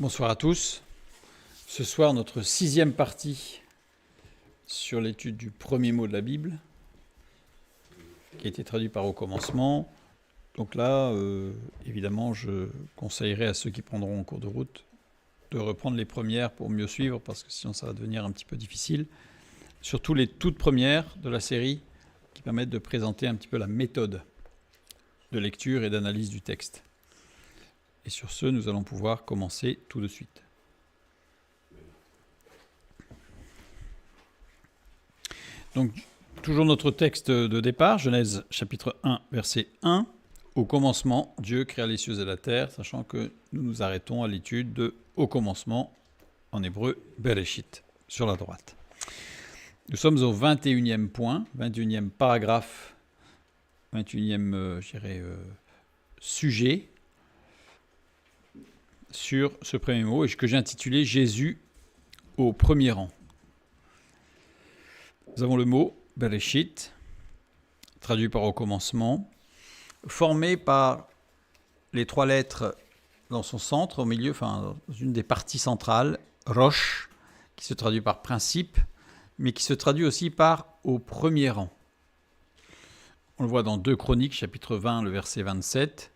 Bonsoir à tous. Ce soir, notre 6e partie sur l'étude du premier mot de la Bible, qui a été traduit par Au commencement. Donc là, évidemment, je conseillerais à ceux qui prendront en cours de route de reprendre les premières pour mieux suivre, parce que sinon ça va devenir un petit peu difficile. Surtout les toutes premières de la série, qui permettent de présenter un petit peu la méthode de lecture et d'analyse du texte. Et sur ce, nous allons pouvoir commencer tout de suite. Donc, toujours notre texte de départ, Genèse chapitre 1, verset 1. Au commencement, Dieu créa les cieux et la terre, sachant que nous nous arrêtons à l'étude de Au commencement, en hébreu, Bereshit, sur la droite. Nous sommes au 21e point, 21e paragraphe, 21e, sujet sur ce premier mot, et que j'ai intitulé « Jésus au premier rang ». Nous avons le mot « Bereshit », traduit par « au commencement », formé par les trois lettres dans son centre, au milieu, enfin, dans une des parties centrales, « Rosh », qui se traduit par « principe », mais qui se traduit aussi par « au premier rang ». On le voit dans 2 Chroniques, chapitre 20, le verset 27.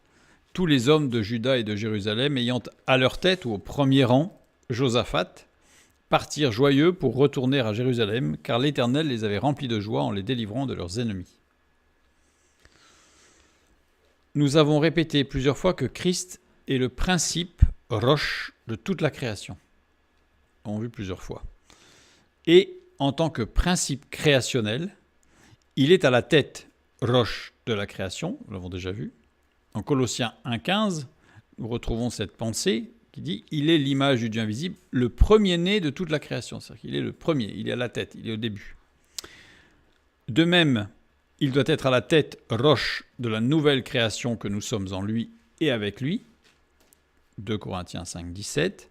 Tous les hommes de Juda et de Jérusalem, ayant à leur tête ou au premier rang Josaphat, partirent joyeux pour retourner à Jérusalem, car l'Éternel les avait remplis de joie en les délivrant de leurs ennemis. Nous avons répété plusieurs fois que Christ est le principe roche de toute la création. On l'a vu plusieurs fois. Et en tant que principe créationnel, il est à la tête roche de la création, nous l'avons déjà vu. En Colossiens 1,15, nous retrouvons cette pensée qui dit « Il est l'image du Dieu invisible, le premier-né de toute la création ». C'est-à-dire qu'il est le premier, il est à la tête, il est au début. De même, il doit être à la tête roche de la nouvelle création que nous sommes en lui et avec lui. 2 Corinthiens 5, 17.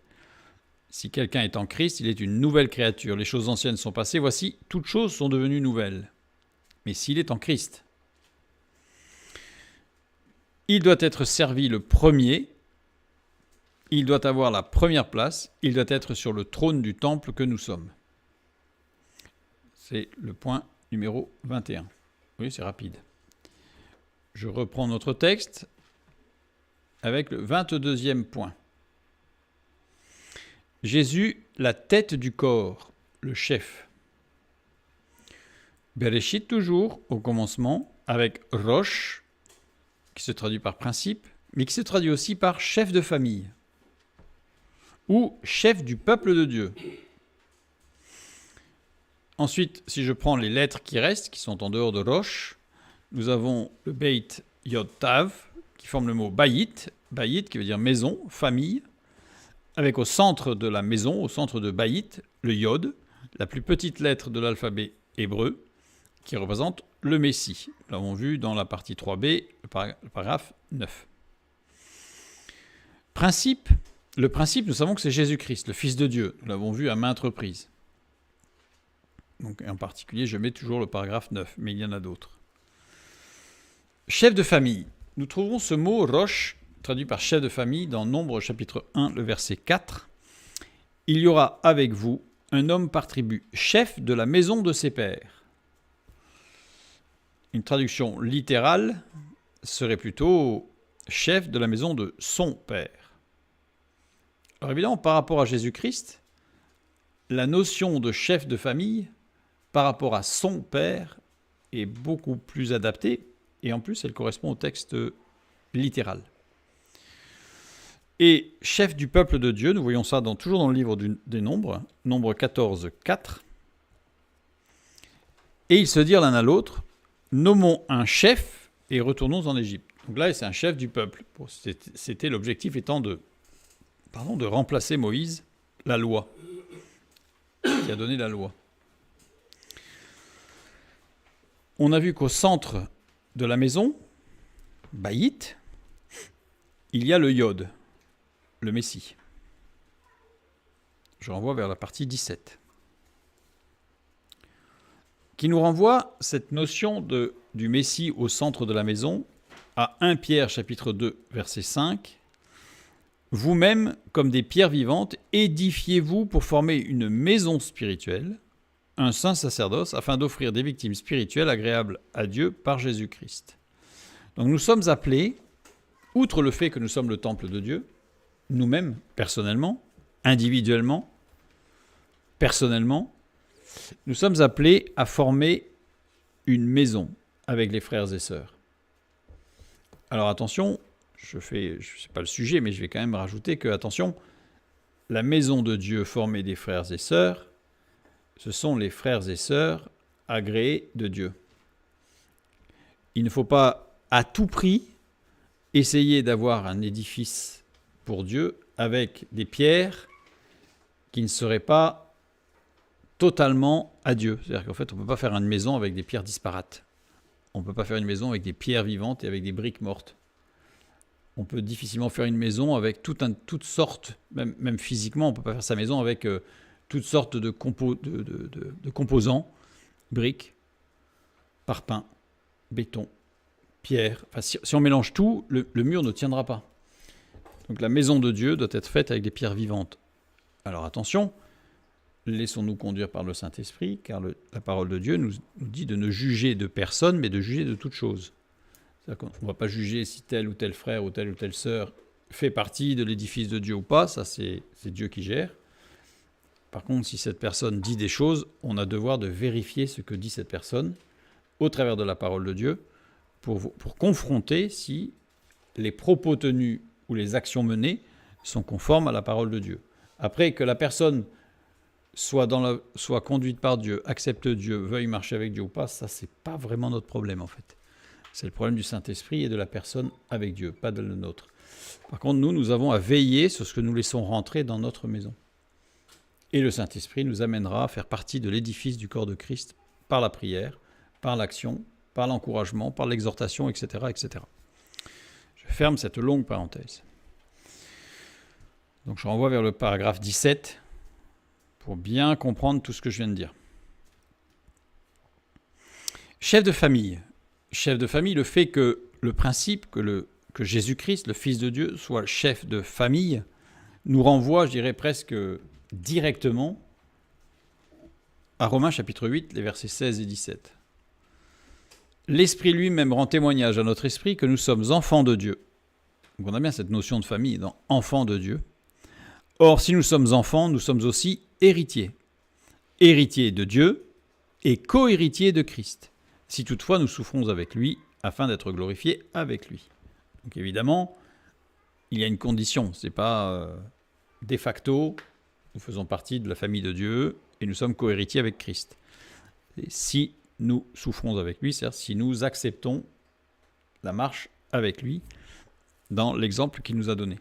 Si quelqu'un est en Christ, il est une nouvelle créature. Les choses anciennes sont passées, voici, toutes choses sont devenues nouvelles. Mais s'il est en Christ, il doit être servi le premier, il doit avoir la première place, il doit être sur le trône du temple que nous sommes. C'est le point numéro 21. Oui, c'est rapide. Je reprends notre texte avec le 22e point. Jésus, la tête du corps, le chef. Bereshit toujours, au commencement, avec Rosh, qui se traduit par principe, mais qui se traduit aussi par chef de famille ou chef du peuple de Dieu. Ensuite, si je prends les lettres qui restent, qui sont en dehors de Rosh, nous avons le Beit Yod Tav, qui forme le mot Bayit, Bayit qui veut dire maison, famille, avec au centre de la maison, au centre de Bayit, le Yod, la plus petite lettre de l'alphabet hébreu, qui représente le Messie. Nous l'avons vu dans la partie 3b, le paragraphe 9. Principe. Le principe, nous savons que c'est Jésus-Christ, le Fils de Dieu. Nous l'avons vu à maintes reprises. Donc, en particulier, je mets toujours le paragraphe 9, mais il y en a d'autres. Chef de famille. Nous trouvons ce mot « roche », traduit par chef de famille, dans Nombre chapitre 1, le verset 4. « Il y aura avec vous un homme par tribu, chef de la maison de ses pères. » Une traduction littérale serait plutôt « chef de la maison de son père ». Alors évidemment, par rapport à Jésus-Christ, la notion de chef de famille, par rapport à son père, est beaucoup plus adaptée, et en plus, elle correspond au texte littéral. Et chef du peuple de Dieu, nous voyons ça toujours dans le livre des Nombres, Nombre 14, 4. Et ils se dirent l'un à l'autre, nommons un chef et retournons en Égypte. Donc là, c'est un chef du peuple. C'était l'objectif étant de remplacer Moïse, la loi, qui a donné la loi. On a vu qu'au centre de la maison, Bayit, il y a le Yod, le Messie. Je renvoie vers la partie 17. Qui nous renvoie cette notion du Messie au centre de la maison à 1 Pierre chapitre 2 verset 5. Vous-même, comme des pierres vivantes, édifiez-vous pour former une maison spirituelle, un saint sacerdoce, afin d'offrir des victimes spirituelles agréables à Dieu par Jésus-Christ. Donc nous sommes appelés, outre le fait que nous sommes le temple de Dieu, nous-mêmes, personnellement, individuellement, personnellement, nous sommes appelés à former une maison avec les frères et sœurs. Alors attention, je sais pas le sujet, mais je vais quand même rajouter que, attention, la maison de Dieu formée des frères et sœurs, ce sont les frères et sœurs agréés de Dieu. Il ne faut pas à tout prix essayer d'avoir un édifice pour Dieu avec des pierres qui ne seraient pas totalement à Dieu. C'est-à-dire qu'en fait, on ne peut pas faire une maison avec des pierres disparates. On ne peut pas faire une maison avec des pierres vivantes et avec des briques mortes. On peut difficilement faire une maison avec toutes sortes, même physiquement, on ne peut pas faire sa maison avec toutes sortes de composants, briques, parpaings, béton, pierre. Enfin, si on mélange tout, le mur ne tiendra pas. Donc la maison de Dieu doit être faite avec des pierres vivantes. Alors attention, laissons-nous conduire par le Saint-Esprit, car la parole de Dieu nous dit de ne juger de personne, mais de juger de toute chose. C'est-à-dire qu'on ne va pas juger si tel ou tel frère ou telle sœur fait partie de l'édifice de Dieu ou pas, ça c'est Dieu qui gère. Par contre, si cette personne dit des choses, on a devoir de vérifier ce que dit cette personne au travers de la parole de Dieu pour confronter si les propos tenus ou les actions menées sont conformes à la parole de Dieu. Après, que la personne soit conduite par Dieu, accepte Dieu, veuille marcher avec Dieu ou pas, ça c'est pas vraiment notre problème en fait. C'est le problème du Saint-Esprit et de la personne avec Dieu, pas de le nôtre. Par contre, nous avons à veiller sur ce que nous laissons rentrer dans notre maison. Et le Saint-Esprit nous amènera à faire partie de l'édifice du corps de Christ par la prière, par l'action, par l'encouragement, par l'exhortation, etc., etc. Je ferme cette longue parenthèse. Donc je renvoie vers le paragraphe 17 pour bien comprendre tout ce que je viens de dire. Chef de famille. Chef de famille, le fait que le principe que Jésus-Christ, le Fils de Dieu, soit chef de famille, nous renvoie, je dirais presque directement à Romains chapitre 8, les versets 16 et 17. L'Esprit lui-même rend témoignage à notre esprit que nous sommes enfants de Dieu. Donc on a bien cette notion de famille dans enfants de Dieu. Or, si nous sommes enfants, nous sommes aussi héritiers. Héritiers de Dieu et co-héritiers de Christ. Si toutefois nous souffrons avec lui, afin d'être glorifiés avec lui. Donc évidemment, il y a une condition. Ce n'est pas de facto, nous faisons partie de la famille de Dieu et nous sommes co-héritiers avec Christ. Et si nous souffrons avec lui, c'est-à-dire si nous acceptons la marche avec lui dans l'exemple qu'il nous a donné.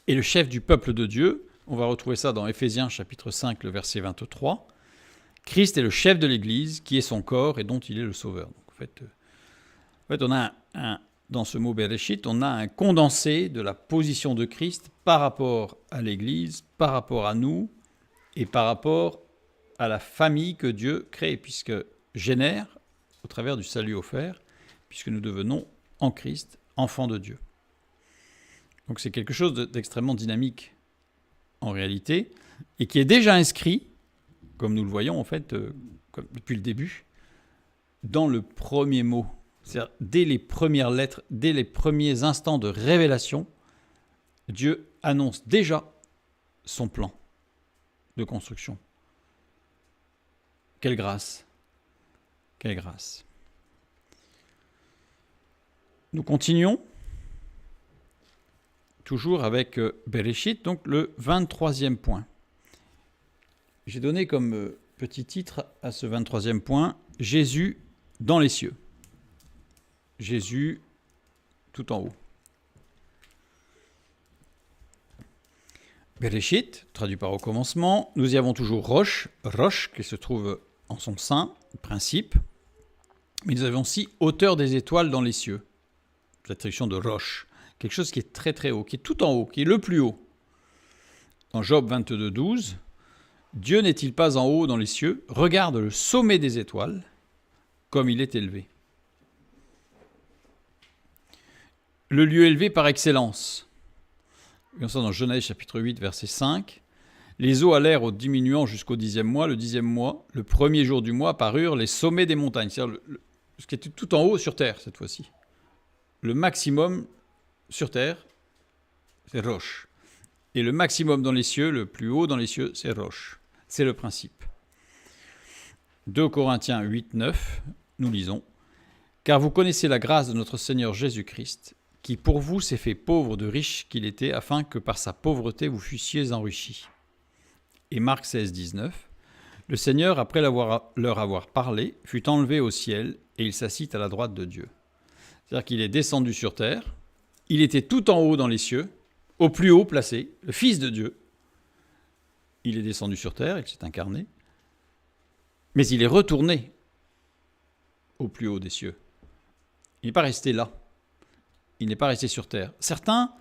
Et le chef du peuple de Dieu, on va retrouver ça dans Éphésiens chapitre 5, le verset 23, Christ est le chef de l'Église, qui est son corps et dont il est le sauveur. Donc, en fait, on a dans ce mot Bereshit, on a un condensé de la position de Christ par rapport à l'Église, par rapport à nous et par rapport à la famille que Dieu crée, puisque génère au travers du salut offert, puisque nous devenons en Christ enfants de Dieu. Donc c'est quelque chose d'extrêmement dynamique en réalité et qui est déjà inscrit, comme nous le voyons en fait depuis le début, dans le premier mot. C'est-à-dire dès les premières lettres, dès les premiers instants de révélation, Dieu annonce déjà son plan de construction. Quelle grâce! Quelle grâce! Nous continuons, toujours avec Bereshit, donc le 23e point. J'ai donné comme petit titre à ce 23e point, Jésus dans les cieux. Jésus tout en haut. Bereshit, traduit par au commencement, nous y avons toujours Rosh, qui se trouve en son sein, principe, mais nous avons aussi hauteur des étoiles dans les cieux. La traduction de Rosh, quelque chose qui est très très haut, qui est tout en haut, qui est le plus haut. Dans Job 22, 12, Dieu n'est-il pas en haut dans les cieux? Regarde le sommet des étoiles, comme il est élevé. le lieu élevé par excellence. Comme ça dans Genèse chapitre 8, verset 5. Les eaux allèrent au diminuant jusqu'au 10e mois. Le 10e mois, le premier jour du mois, apparurent les sommets des montagnes. C'est-à-dire ce qui était tout en haut sur terre cette fois-ci. Le maximum sur terre, c'est Rosh. Et le maximum dans les cieux, le plus haut dans les cieux, c'est Rosh. C'est le principe. 2 Corinthiens 8, 9, nous lisons « Car vous connaissez la grâce de notre Seigneur Jésus-Christ, qui pour vous s'est fait pauvre de riche qu'il était, afin que par sa pauvreté vous fussiez enrichis. » Et Marc 16, 19 « Le Seigneur, après leur avoir parlé, fut enlevé au ciel, et il s'assit à la droite de Dieu. » C'est-à-dire qu'il est descendu sur terre, il était tout en haut dans les cieux, au plus haut placé, le Fils de Dieu. Il est descendu sur terre, il s'est incarné, mais il est retourné au plus haut des cieux. Il n'est pas resté là. Il n'est pas resté sur terre. Certains,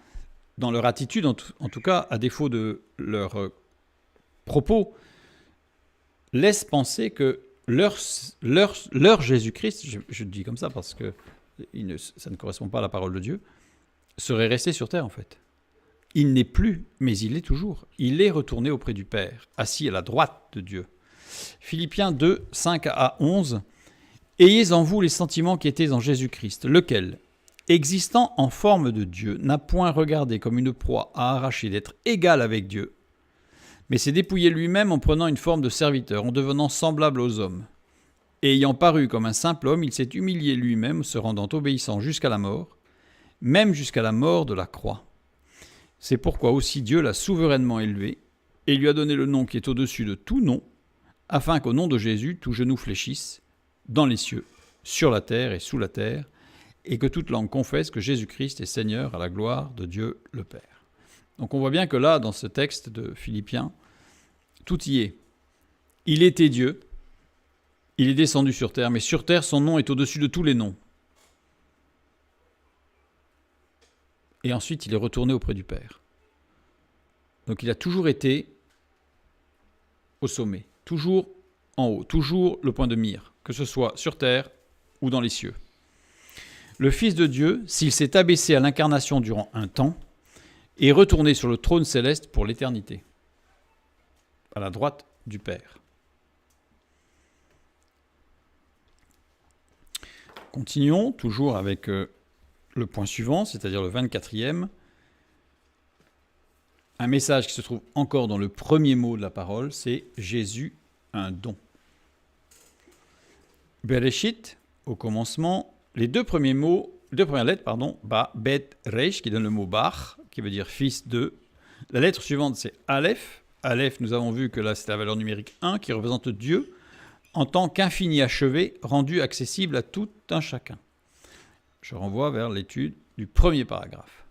dans leur attitude, en tout cas, à défaut de leur propos, laissent penser que leur Jésus-Christ, je le dis comme ça parce que ça ne correspond pas à la parole de Dieu, serait resté sur terre en fait. Il n'est plus, mais il est toujours. Il est retourné auprès du Père, assis à la droite de Dieu. Philippiens 2, 5 à 11. « Ayez en vous les sentiments qui étaient en Jésus-Christ, lequel, existant en forme de Dieu, n'a point regardé comme une proie à arracher d'être égal avec Dieu, mais s'est dépouillé lui-même en prenant une forme de serviteur, en devenant semblable aux hommes. Et ayant paru comme un simple homme, il s'est humilié lui-même, se rendant obéissant jusqu'à la mort, même jusqu'à la mort de la croix. C'est pourquoi aussi Dieu l'a souverainement élevé, et lui a donné le nom qui est au-dessus de tout nom, afin qu'au nom de Jésus, tout genou fléchisse, dans les cieux, sur la terre et sous la terre, et que toute langue confesse que Jésus-Christ est Seigneur à la gloire de Dieu le Père. » Donc on voit bien que là, dans ce texte de Philippiens, tout y est. Il était Dieu, il est descendu sur terre, mais sur terre, son nom est au-dessus de tous les noms. Et ensuite, il est retourné auprès du Père. Donc il a toujours été au sommet, toujours en haut, toujours le point de mire, que ce soit sur terre ou dans les cieux. Le Fils de Dieu, s'il s'est abaissé à l'incarnation durant un temps, est retourné sur le trône céleste pour l'éternité, à la droite du Père. Continuons, toujours avec le point suivant, c'est-à-dire le 24e. Un message qui se trouve encore dans le premier mot de la parole, c'est Jésus, un don. Bereshit, au commencement, les deux premières lettres, Ba, Bet, Reish, qui donne le mot Bar, qui veut dire fils de. La lettre suivante, c'est Aleph. Aleph, nous avons vu que là, c'est la valeur numérique 1, qui représente Dieu en tant qu'infini achevé, rendu accessible à tout un chacun. Je renvoie vers l'étude du premier paragraphe.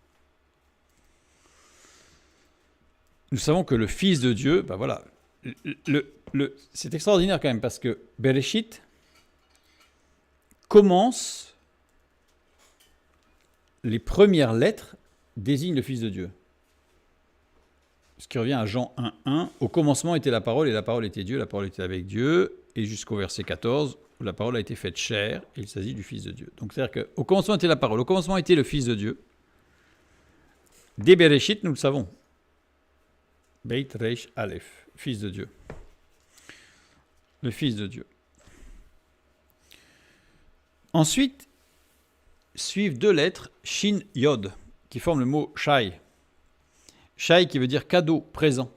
Nous savons que le Fils de Dieu, c'est extraordinaire quand même, parce que Bereshit commence, les premières lettres désignent le Fils de Dieu. Ce qui revient à Jean 1.1, au commencement était la parole, et la parole était Dieu, la parole était avec Dieu, et jusqu'au verset 14, où la parole a été faite chair, et il s'agit du Fils de Dieu. Donc c'est-à-dire qu'au commencement était la parole, au commencement était le Fils de Dieu. Dès Bereshit, nous le savons. Beit Reish Aleph, Fils de Dieu. Le Fils de Dieu. Ensuite, suivent deux lettres, Shin, Yod, qui forment le mot Shai. Shai qui veut dire cadeau, présent.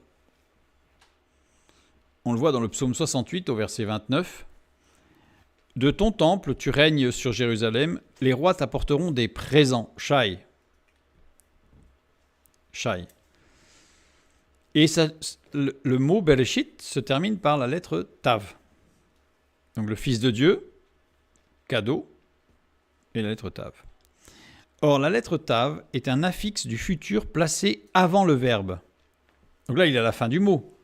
On le voit dans le psaume 68 au verset 29. « De ton temple, tu règnes sur Jérusalem, les rois t'apporteront des présents. » Shai. Shai. Et ça, le mot Bereshit se termine par la lettre Tav. Donc le Fils de Dieu, cadeau, et la lettre Tav. Or, la lettre Tav est un affixe du futur placé avant le verbe. Donc là, il est à la fin du mot.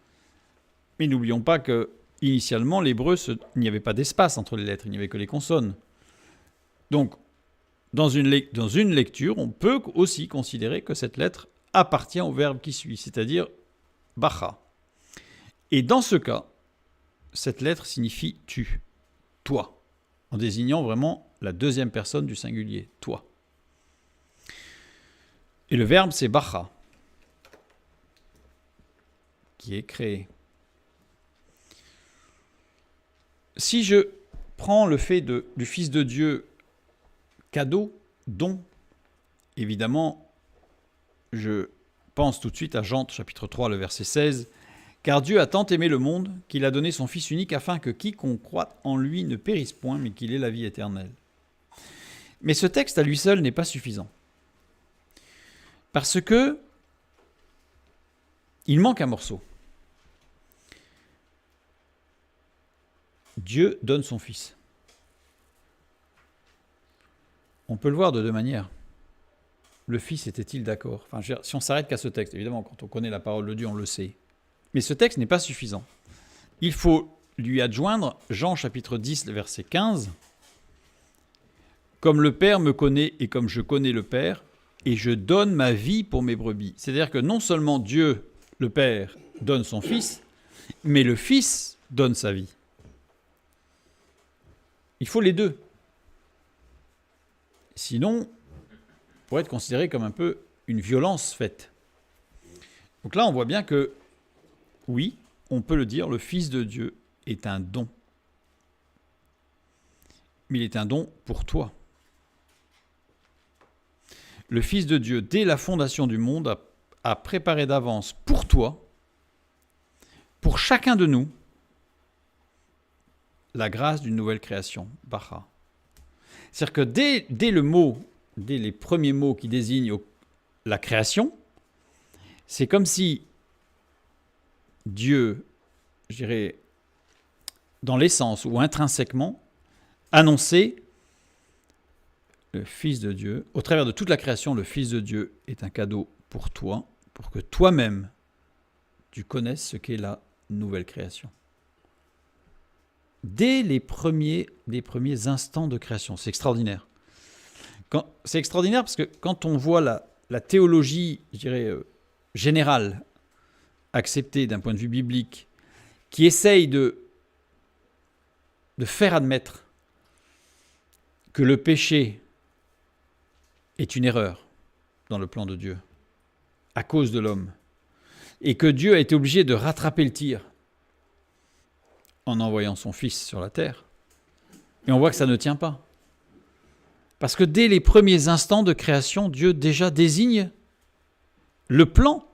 Mais n'oublions pas que, initialement, l'hébreu, il n'y avait pas d'espace entre les lettres, il n'y avait que les consonnes. Donc, dans une lecture, on peut aussi considérer que cette lettre appartient au verbe qui suit, c'est-à-dire Bacha. Et dans ce cas, cette lettre signifie tu, toi, en désignant vraiment la deuxième personne du singulier, toi. Et le verbe, c'est Bacha, qui est créé. Si je prends le fait du Fils de Dieu, cadeau, don, évidemment, je pense tout de suite à Jean chapitre 3, le verset 16, « Car Dieu a tant aimé le monde qu'il a donné son Fils unique afin que quiconque croit en lui ne périsse point, mais qu'il ait la vie éternelle. » Mais ce texte à lui seul n'est pas suffisant. Parce que il manque un morceau. Dieu donne son Fils. On peut le voir de deux manières. Le Fils était-il d'accord ? Enfin, si on s'arrête qu'à ce texte, évidemment, quand on connaît la parole de Dieu, on le sait. Mais ce texte n'est pas suffisant. Il faut lui adjoindre Jean chapitre 10, verset 15. « Comme le Père me connaît et comme je connais le Père, et je donne ma vie pour mes brebis. » C'est-à-dire que non seulement Dieu, le Père, donne son Fils, mais le Fils donne sa vie. Il faut les deux. Sinon, on pourrait être considéré comme un peu une violence faite. Donc là, on voit bien que, oui, on peut le dire, le Fils de Dieu est un don. Mais il est un don pour toi. Le Fils de Dieu, dès la fondation du monde, a préparé d'avance pour toi, pour chacun de nous, la grâce d'une nouvelle création, Bacha. C'est-à-dire que dès les premiers mots qui désignent la création, c'est comme si Dieu, je dirais, dans l'essence ou intrinsèquement, annonçait le Fils de Dieu. Au travers de toute la création, le Fils de Dieu est un cadeau pour toi, pour que toi-même, tu connaisses ce qu'est la nouvelle création. Dès les premiers instants de création. C'est extraordinaire. C'est extraordinaire parce que quand on voit la théologie, je dirais, générale, acceptée d'un point de vue biblique, qui essaye de faire admettre que le péché est une erreur dans le plan de Dieu, à cause de l'homme, et que Dieu a été obligé de rattraper le tir en envoyant son Fils sur la terre. Et on voit que ça ne tient pas. Parce que dès les premiers instants de création, Dieu déjà désigne le plan,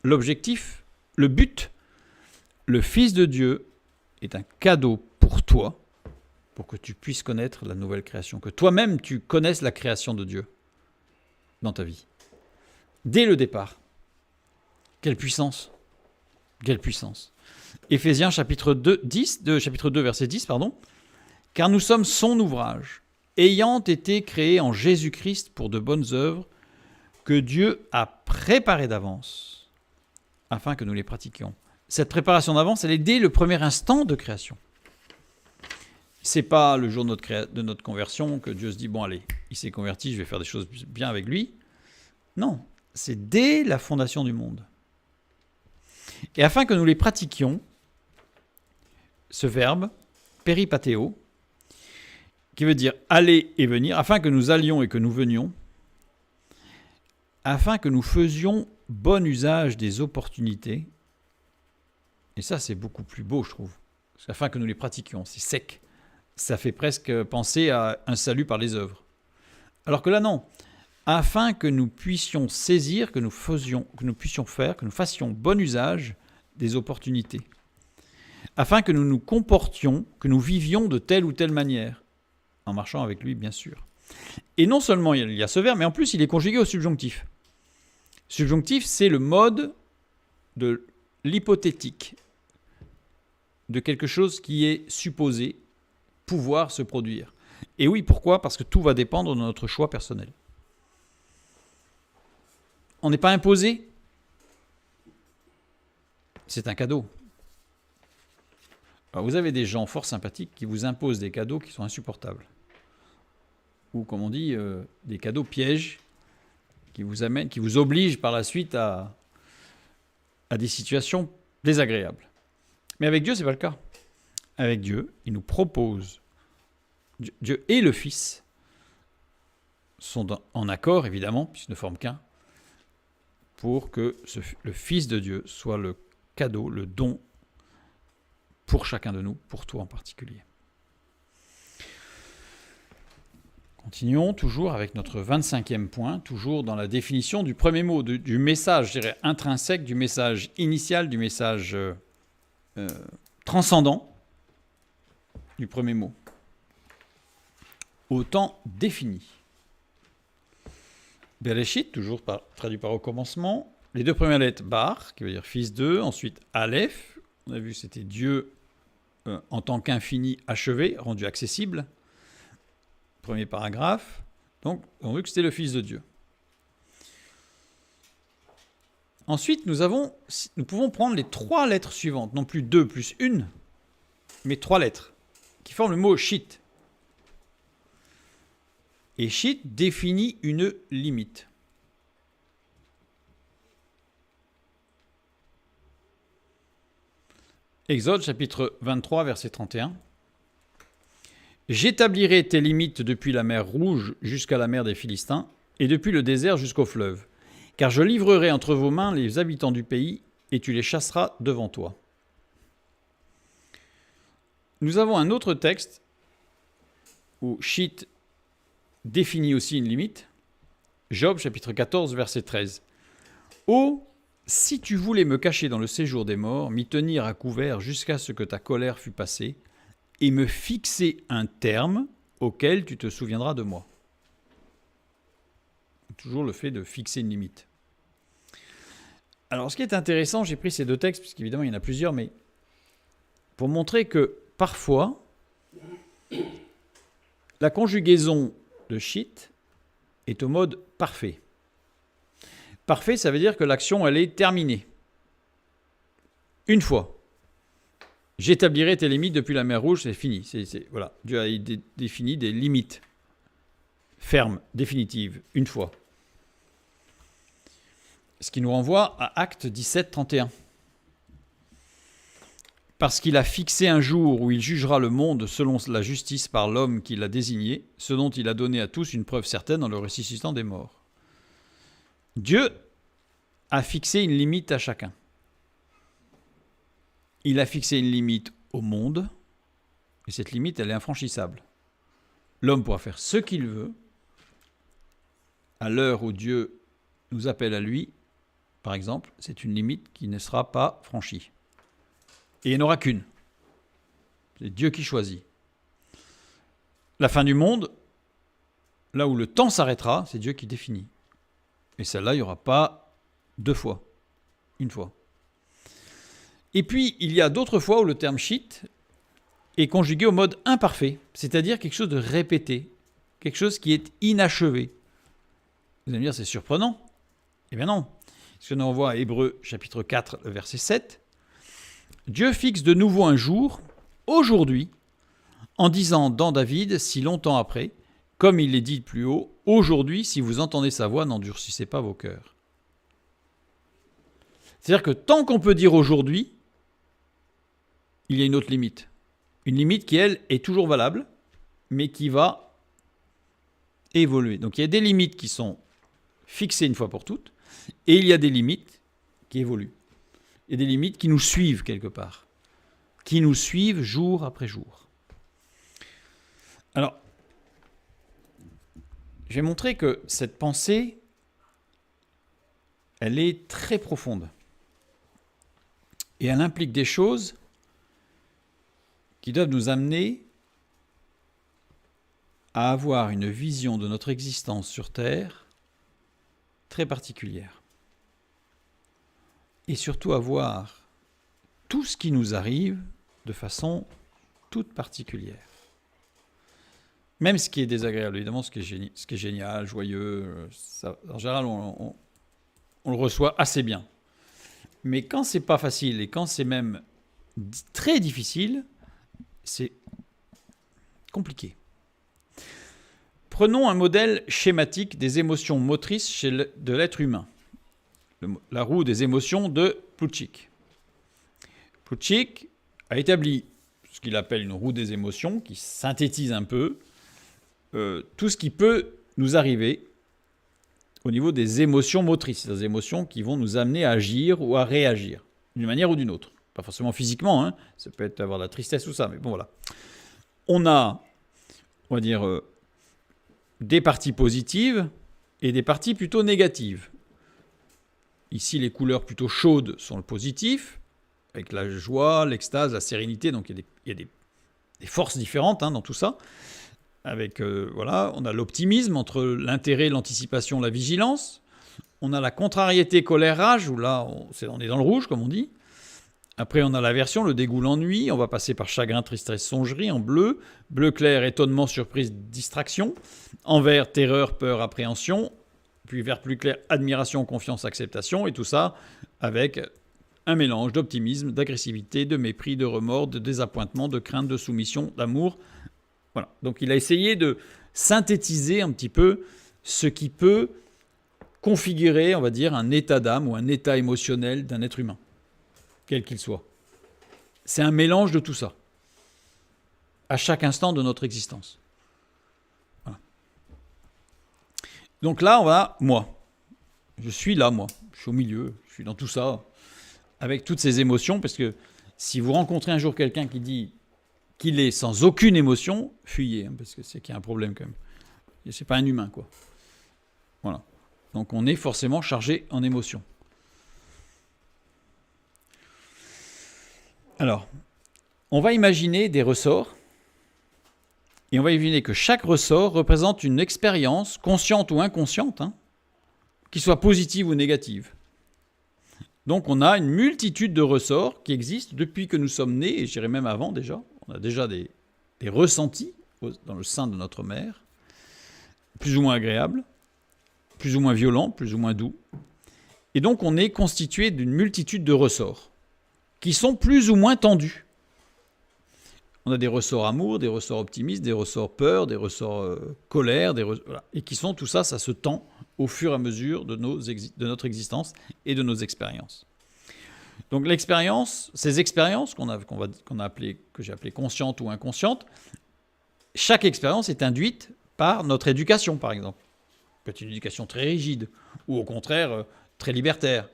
l'objectif, le but. Le Fils de Dieu est un cadeau pour toi, pour que tu puisses connaître la nouvelle création, que toi-même tu connaisses la création de Dieu dans ta vie. Dès le départ. Quelle puissance! Quelle puissance! Éphésiens chapitre 2, verset 10, pardon. « Car nous sommes son ouvrage, ayant été créés en Jésus-Christ pour de bonnes œuvres, que Dieu a préparées d'avance, afin que nous les pratiquions. » Cette préparation d'avance, elle est dès le premier instant de création. C'est pas le jour de notre conversion que Dieu se dit « Bon, allez, il s'est converti, je vais faire des choses bien avec lui. » Non, c'est dès la fondation du monde. Et afin que nous les pratiquions, ce verbe, péripatéo, qui veut dire aller et venir, afin que nous allions et que nous venions, afin que nous faisions bon usage des opportunités. Et ça, c'est beaucoup plus beau, je trouve. Afin que nous les pratiquions, c'est sec. Ça fait presque penser à un salut par les œuvres. Alors que là, non. Afin que nous puissions saisir, que nous fassions bon usage des opportunités. Afin que nous nous comportions, que nous vivions de telle ou telle manière, en marchant avec lui, bien sûr. Et non seulement il y a ce verbe, mais en plus il est conjugué au subjonctif. Subjonctif, c'est le mode de l'hypothétique, de quelque chose qui est supposé pouvoir se produire. Et oui, pourquoi ? Parce que tout va dépendre de notre choix personnel. On n'est pas imposé. C'est un cadeau. Alors vous avez des gens fort sympathiques qui vous imposent des cadeaux qui sont insupportables. Ou, comme on dit, des cadeaux pièges qui vous obligent par la suite à des situations désagréables. Mais avec Dieu, ce n'est pas le cas. Avec Dieu, il nous propose. Dieu et le Fils sont en accord, évidemment, puisqu'ils ne forment qu'un. pour que le Fils de Dieu soit le cadeau, le don pour chacun de nous, pour toi en particulier. Continuons toujours avec notre 25e point, toujours dans la définition du premier mot, du message, je dirais, intrinsèque, du message initial, du message transcendant du premier mot. Au temps défini. Bereshit, toujours traduit par au commencement. Les deux premières lettres, Bar, qui veut dire fils d'eux. Ensuite, Aleph. On a vu que c'était Dieu en tant qu'infini achevé, rendu accessible. Premier paragraphe. Donc, on a vu que c'était le Fils de Dieu. Ensuite, nous pouvons prendre les trois lettres suivantes, non plus 2 plus 1, mais 3 lettres, qui forment le mot shit. Et shit définit une limite. Exode chapitre 23, verset 31. J'établirai tes limites depuis la mer Rouge jusqu'à la mer des Philistins, et depuis le désert jusqu'au fleuve. Car je livrerai entre vos mains les habitants du pays, et tu les chasseras devant toi. Nous avons un autre texte où shit définit aussi une limite. Job chapitre 14, verset 13. Oh, si tu voulais me cacher dans le séjour des morts, m'y tenir à couvert jusqu'à ce que ta colère fût passée, et me fixer un terme auquel tu te souviendras de moi. Toujours le fait de fixer une limite. Alors, ce qui est intéressant, j'ai pris ces deux textes, puisqu'évidemment, il y en a plusieurs, mais pour montrer que parfois, la conjugaison de shit est au mode parfait. Parfait, ça veut dire que l'action, elle est terminée. Une fois. J'établirai tes limites depuis la mer Rouge, c'est fini. Voilà. Dieu a défini des limites fermes, définitives, une fois. Ce qui nous renvoie à Actes 17, 31. Parce qu'il a fixé un jour où il jugera le monde selon la justice par l'homme qu'il a désigné, ce dont il a donné à tous une preuve certaine en le ressuscitant des morts. Dieu a fixé une limite à chacun. Il a fixé une limite au monde, et cette limite, elle est infranchissable. L'homme pourra faire ce qu'il veut, à l'heure où Dieu nous appelle à lui, par exemple, c'est une limite qui ne sera pas franchie. Et il n'y en aura qu'une. C'est Dieu qui choisit. La fin du monde, là où le temps s'arrêtera, c'est Dieu qui définit. Et celle-là, il n'y aura pas 2 fois. Une fois. Et puis, il y a d'autres fois où le terme shit est conjugué au mode imparfait, c'est-à-dire quelque chose de répété, quelque chose qui est inachevé. Vous allez me dire, c'est surprenant. Eh bien non. Parce que nous renvoie à Hébreux chapitre 4, verset 7. Dieu fixe de nouveau un jour, aujourd'hui, en disant dans David, si longtemps après, comme il l'est dit plus haut, aujourd'hui, si vous entendez sa voix, n'endurcissez pas vos cœurs. C'est-à-dire que tant qu'on peut dire aujourd'hui, il y a une autre limite. Une limite qui, elle, est toujours valable, mais qui va évoluer. Donc il y a des limites qui sont fixées une fois pour toutes, et il y a des limites qui évoluent. Il y a des limites qui nous suivent quelque part, qui nous suivent jour après jour. Alors, je vais montrer que cette pensée, elle est très profonde. Et elle implique des choses qui doivent nous amener à avoir une vision de notre existence sur Terre très particulière. Et surtout à voir tout ce qui nous arrive de façon toute particulière. Même ce qui est désagréable, évidemment, ce qui est génial, joyeux, ça, en général, on le reçoit assez bien. Mais quand c'est pas facile et quand c'est même très difficile, c'est compliqué. Prenons un modèle schématique des émotions motrices de l'être humain. La roue des émotions de Plutchik. Plutchik a établi ce qu'il appelle une roue des émotions, qui synthétise un peu tout ce qui peut nous arriver au niveau des émotions motrices, des émotions qui vont nous amener à agir ou à réagir, d'une manière ou d'une autre. Pas forcément physiquement, hein. Ça peut être avoir de la tristesse ou ça, mais bon voilà. On a, on va dire, des parties positives et des parties plutôt négatives. Ici, les couleurs plutôt chaudes sont le positif, avec la joie, l'extase, la sérénité, donc il y a des forces différentes dans tout ça. Avec, voilà, on a l'optimisme entre l'intérêt, l'anticipation, la vigilance. On a la contrariété, colère, rage, où là, on est dans le rouge, comme on dit. Après, on a l'aversion, le dégoût, l'ennui. On va passer par chagrin, tristesse, songerie, en bleu. Bleu clair, étonnement, surprise, distraction. En vert, terreur, peur, appréhension. Puis vert plus clair, admiration, confiance, acceptation. Et tout ça avec un mélange d'optimisme, d'agressivité, de mépris, de remords, de désappointement, de crainte, de soumission, d'amour. Voilà. Donc il a essayé de synthétiser un petit peu ce qui peut configurer, on va dire, un état d'âme ou un état émotionnel d'un être humain, quel qu'il soit. C'est un mélange de tout ça, à chaque instant de notre existence. Voilà. Donc là, on va, moi, je suis là, moi, je suis au milieu, je suis dans tout ça, avec toutes ces émotions, parce que si vous rencontrez un jour quelqu'un qui dit qu'il est sans aucune émotion, fuyez, parce que c'est qu'il y a un problème quand même. Et c'est pas un humain, quoi. Voilà. Donc on est forcément chargé en émotions. Alors, on va imaginer des ressorts, et on va imaginer que chaque ressort représente une expérience, consciente ou inconsciente, qui soit positive ou négative. Donc on a une multitude de ressorts qui existent depuis que nous sommes nés, et je dirais même avant déjà. On a déjà des ressentis dans le sein de notre mère, plus ou moins agréables, plus ou moins violents, plus ou moins doux. Et donc on est constitué d'une multitude de ressorts qui sont plus ou moins tendus. On a des ressorts amour, des ressorts optimistes, des ressorts peur, des ressorts colère, voilà. Et qui sont, tout ça, ça se tend au fur et à mesure de notre existence et de nos expériences. Donc l'expérience, ces expériences que j'ai appelées conscientes ou inconscientes, chaque expérience est induite par notre éducation, par exemple. Ça peut être une éducation très rigide, ou au contraire très libertaire.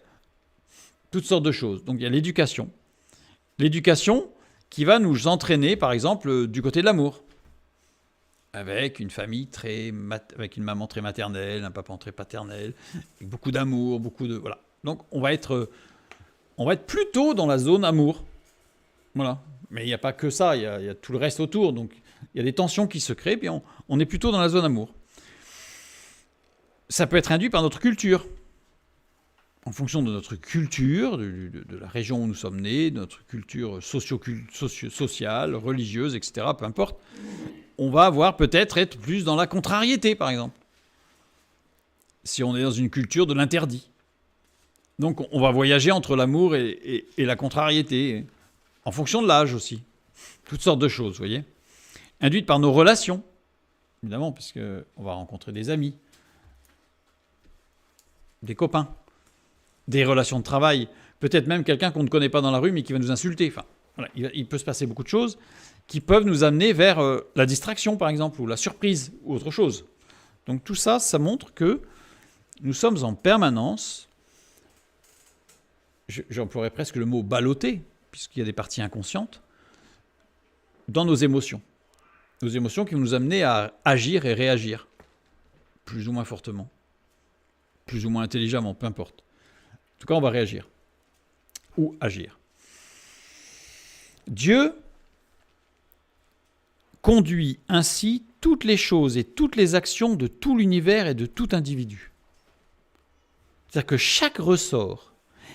Toutes sortes de choses. Donc il y a l'éducation. L'éducation qui va nous entraîner, par exemple, du côté de l'amour. Avec une famille avec une maman très maternelle, un papa très paternel, avec beaucoup d'amour, voilà. Donc on va être plutôt dans la zone amour. Voilà. Mais il n'y a pas que ça, il y a tout le reste autour. Donc il y a des tensions qui se créent, puis on est plutôt dans la zone amour. Ça peut être induit par notre culture. En fonction de notre culture, de la région où nous sommes nés, de notre culture sociale, religieuse, etc., peu importe, on va avoir peut-être être plus dans la contrariété, par exemple. Si on est dans une culture de l'interdit. Donc on va voyager entre l'amour et la contrariété, en fonction de l'âge aussi. Toutes sortes de choses, vous voyez. Induites par nos relations, évidemment, puisqu'on va rencontrer des amis, des copains, des relations de travail, peut-être même quelqu'un qu'on ne connaît pas dans la rue mais qui va nous insulter. Enfin, voilà, il peut se passer beaucoup de choses qui peuvent nous amener vers la distraction, par exemple, ou la surprise, ou autre chose. Donc tout ça, ça montre que nous sommes en permanence, j'emploierais presque le mot ballotté, puisqu'il y a des parties inconscientes, dans nos émotions. Nos émotions qui vont nous amener à agir et réagir, plus ou moins fortement, plus ou moins intelligemment, peu importe. En tout cas, on va réagir ou agir. Dieu conduit ainsi toutes les choses et toutes les actions de tout l'univers et de tout individu. C'est-à-dire que chaque ressort,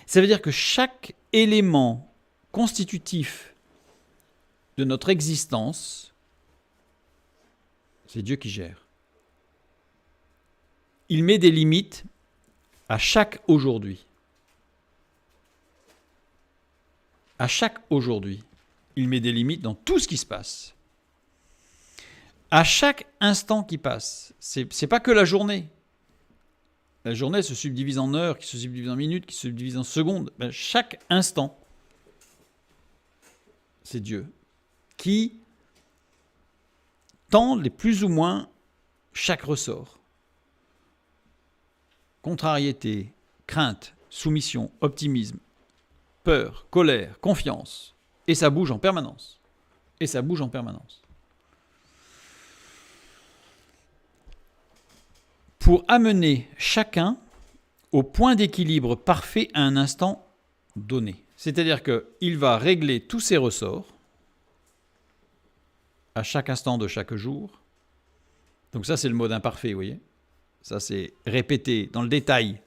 ça veut dire que chaque élément constitutif de notre existence, c'est Dieu qui gère. Il met des limites à chaque aujourd'hui. À chaque aujourd'hui, il met des limites dans tout ce qui se passe. À chaque instant qui passe, c'est pas que la journée. La journée se subdivise en heures, qui se subdivise en minutes, qui se subdivise en secondes. Ben, chaque instant, c'est Dieu qui tend les plus ou moins chaque ressort. contrariété, crainte, soumission, optimisme, peur, colère, confiance. Et ça bouge en permanence. Et ça bouge en permanence. Pour amener chacun au point d'équilibre parfait à un instant donné. C'est-à-dire qu'il va régler tous ses ressorts à chaque instant de chaque jour. Donc ça, c'est le mode imparfait, vous voyez. Ça, c'est répété dans le détail.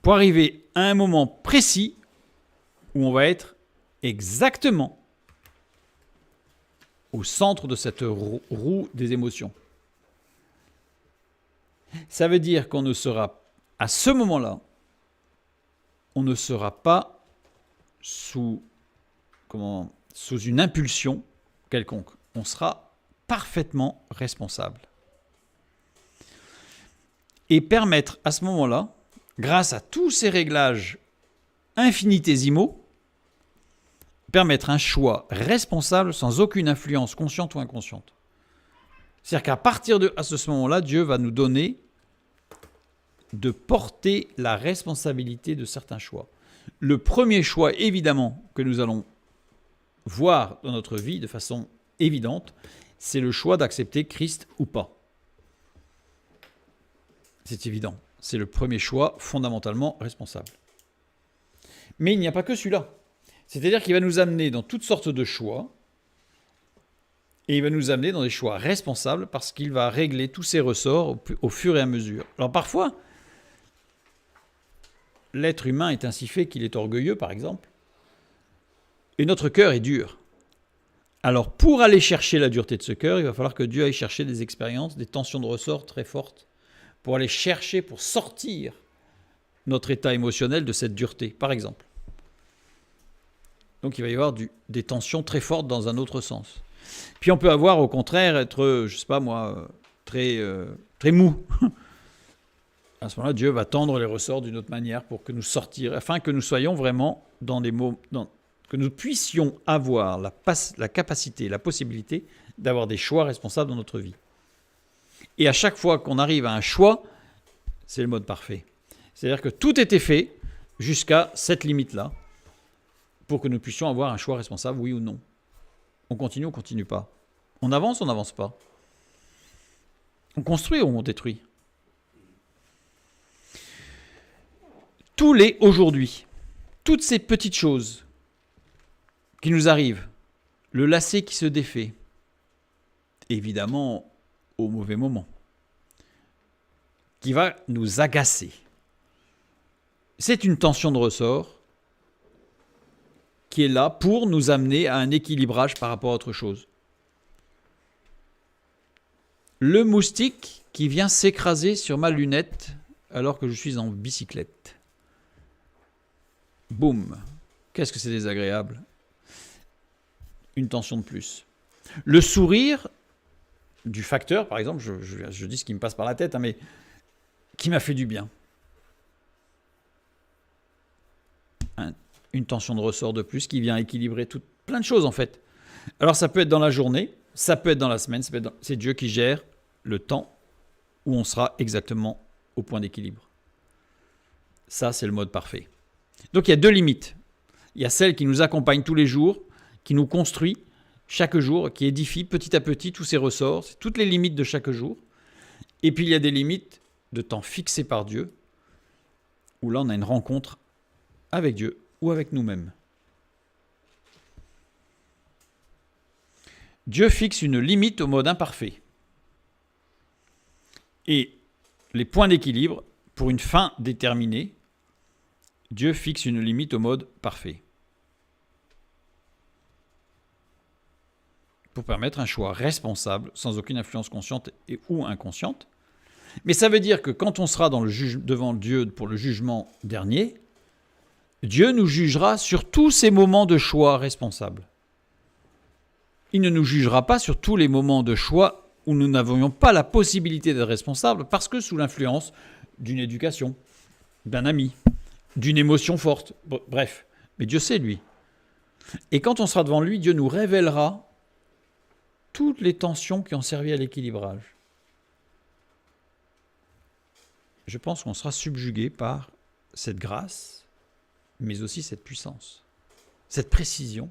Pour arriver à un moment précis où on va être exactement au centre de cette roue des émotions. Ça veut dire qu'on ne sera, à ce moment-là, on ne sera pas sous une impulsion quelconque. On sera parfaitement responsable. Et permettre à ce moment-là, grâce à tous ces réglages infinitésimaux, permettre un choix responsable sans aucune influence consciente ou inconsciente. C'est-à-dire qu'à partir de ce moment-là, Dieu va nous donner de porter la responsabilité de certains choix. Le premier choix, évidemment, que nous allons voir dans notre vie de façon évidente, c'est le choix d'accepter Christ ou pas. C'est évident. C'est le premier choix fondamentalement responsable. Mais il n'y a pas que celui-là. C'est-à-dire qu'il va nous amener dans toutes sortes de choix et il va nous amener dans des choix responsables parce qu'il va régler tous ces ressorts au fur et à mesure. Alors parfois, l'être humain est ainsi fait qu'il est orgueilleux, par exemple, et notre cœur est dur. Alors pour aller chercher la dureté de ce cœur, il va falloir que Dieu aille chercher des expériences, des tensions de ressort très fortes, pour aller chercher, pour sortir notre état émotionnel de cette dureté, par exemple. Donc il va y avoir des tensions très fortes dans un autre sens. Puis on peut avoir au contraire être, je sais pas moi, très mou. À ce moment-là, Dieu va tendre les ressorts d'une autre manière pour que nous sortir, afin que nous soyons vraiment dans des mots, que nous puissions avoir la capacité, la possibilité d'avoir des choix responsables dans notre vie. Et à chaque fois qu'on arrive à un choix, c'est le mode parfait. C'est-à-dire que tout était fait jusqu'à cette limite-là pour que nous puissions avoir un choix responsable, oui ou non. On continue ou on ne continue pas. On avance ou on n'avance pas. On construit ou on détruit. Tous les aujourd'hui, toutes ces petites choses qui nous arrivent, le lacet qui se défait, évidemment au mauvais moment, qui va nous agacer. C'est une tension de ressort qui est là pour nous amener à un équilibrage par rapport à autre chose. Le moustique qui vient s'écraser sur ma lunette alors que je suis en bicyclette. Boum. Qu'est-ce que c'est désagréable. Une tension de plus. Le sourire du facteur, par exemple, je dis ce qui me passe par la tête, mais qui m'a fait du bien. Une tension de ressort de plus qui vient équilibrer plein de choses en fait. Alors ça peut être dans la journée, ça peut être dans la semaine, c'est Dieu qui gère le temps où on sera exactement au point d'équilibre. Ça, c'est le mode parfait. Donc il y a deux limites. Il y a celle qui nous accompagne tous les jours, qui nous construit chaque jour, qui édifie petit à petit tous ces ressorts, c'est toutes les limites de chaque jour. Et puis il y a des limites de temps fixées par Dieu, où là on a une rencontre avec Dieu ou avec nous-mêmes. Dieu fixe une limite au mode imparfait. Et les points d'équilibre, pour une fin déterminée, Dieu fixe une limite au mode parfait. Pour permettre un choix responsable, sans aucune influence consciente ou inconsciente. Mais ça veut dire que quand on sera devant Dieu pour le jugement dernier, Dieu nous jugera sur tous ces moments de choix responsables. Il ne nous jugera pas sur tous les moments de choix où nous n'avions pas la possibilité d'être responsables parce que sous l'influence d'une éducation, d'un ami, d'une émotion forte, bref. Mais Dieu sait, lui. Et quand on sera devant lui, Dieu nous révélera toutes les tensions qui ont servi à l'équilibrage. je pense qu'on sera subjugué par cette grâce, mais aussi cette puissance, cette précision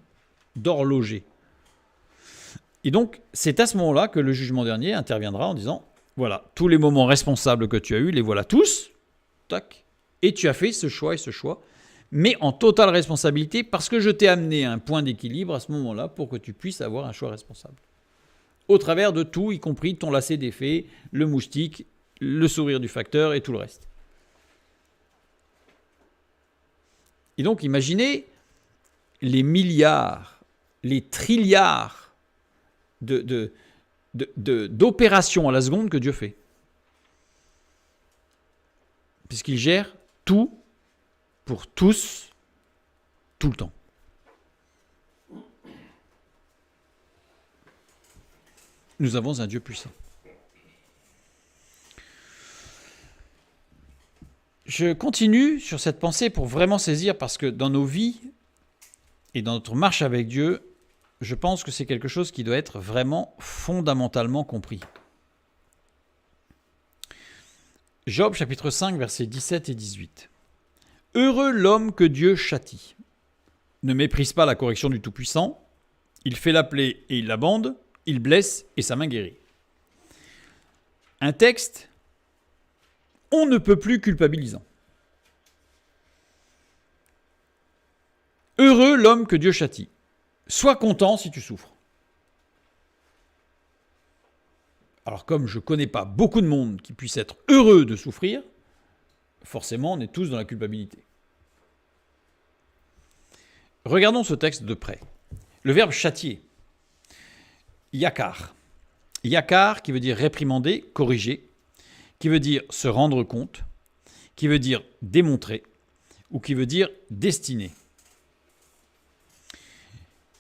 d'horloger. Et donc, c'est à ce moment-là que le jugement dernier interviendra en disant, voilà, tous les moments responsables que tu as eus, les voilà tous, tac, et tu as fait ce choix et ce choix, mais en totale responsabilité parce que je t'ai amené à un point d'équilibre à ce moment-là pour que tu puisses avoir un choix responsable. Au travers de tout, y compris ton lacet d'effet, le moustique, le sourire du facteur et tout le reste. Et donc, imaginez les milliards, les trilliards d'opérations à la seconde que Dieu fait. Puisqu'il gère tout pour tous, tout le temps. Nous avons un Dieu puissant. Je continue sur cette pensée pour vraiment saisir, parce que dans nos vies et dans notre marche avec Dieu, je pense que c'est quelque chose qui doit être vraiment fondamentalement compris. Job chapitre 5, versets 17 et 18. « Heureux l'homme que Dieu châtie. Ne méprise pas la correction du Tout-Puissant. Il fait la plaie et il la bande. Il blesse et sa main guérit. » Un texte, on ne peut plus culpabilisant. Heureux l'homme que Dieu châtie. Sois content si tu souffres. Alors comme je ne connais pas beaucoup de monde qui puisse être heureux de souffrir, forcément on est tous dans la culpabilité. Regardons ce texte de près. Le verbe châtier. Yakar. Yakar qui veut dire réprimander, corriger, qui veut dire se rendre compte, qui veut dire démontrer, ou qui veut dire destiner.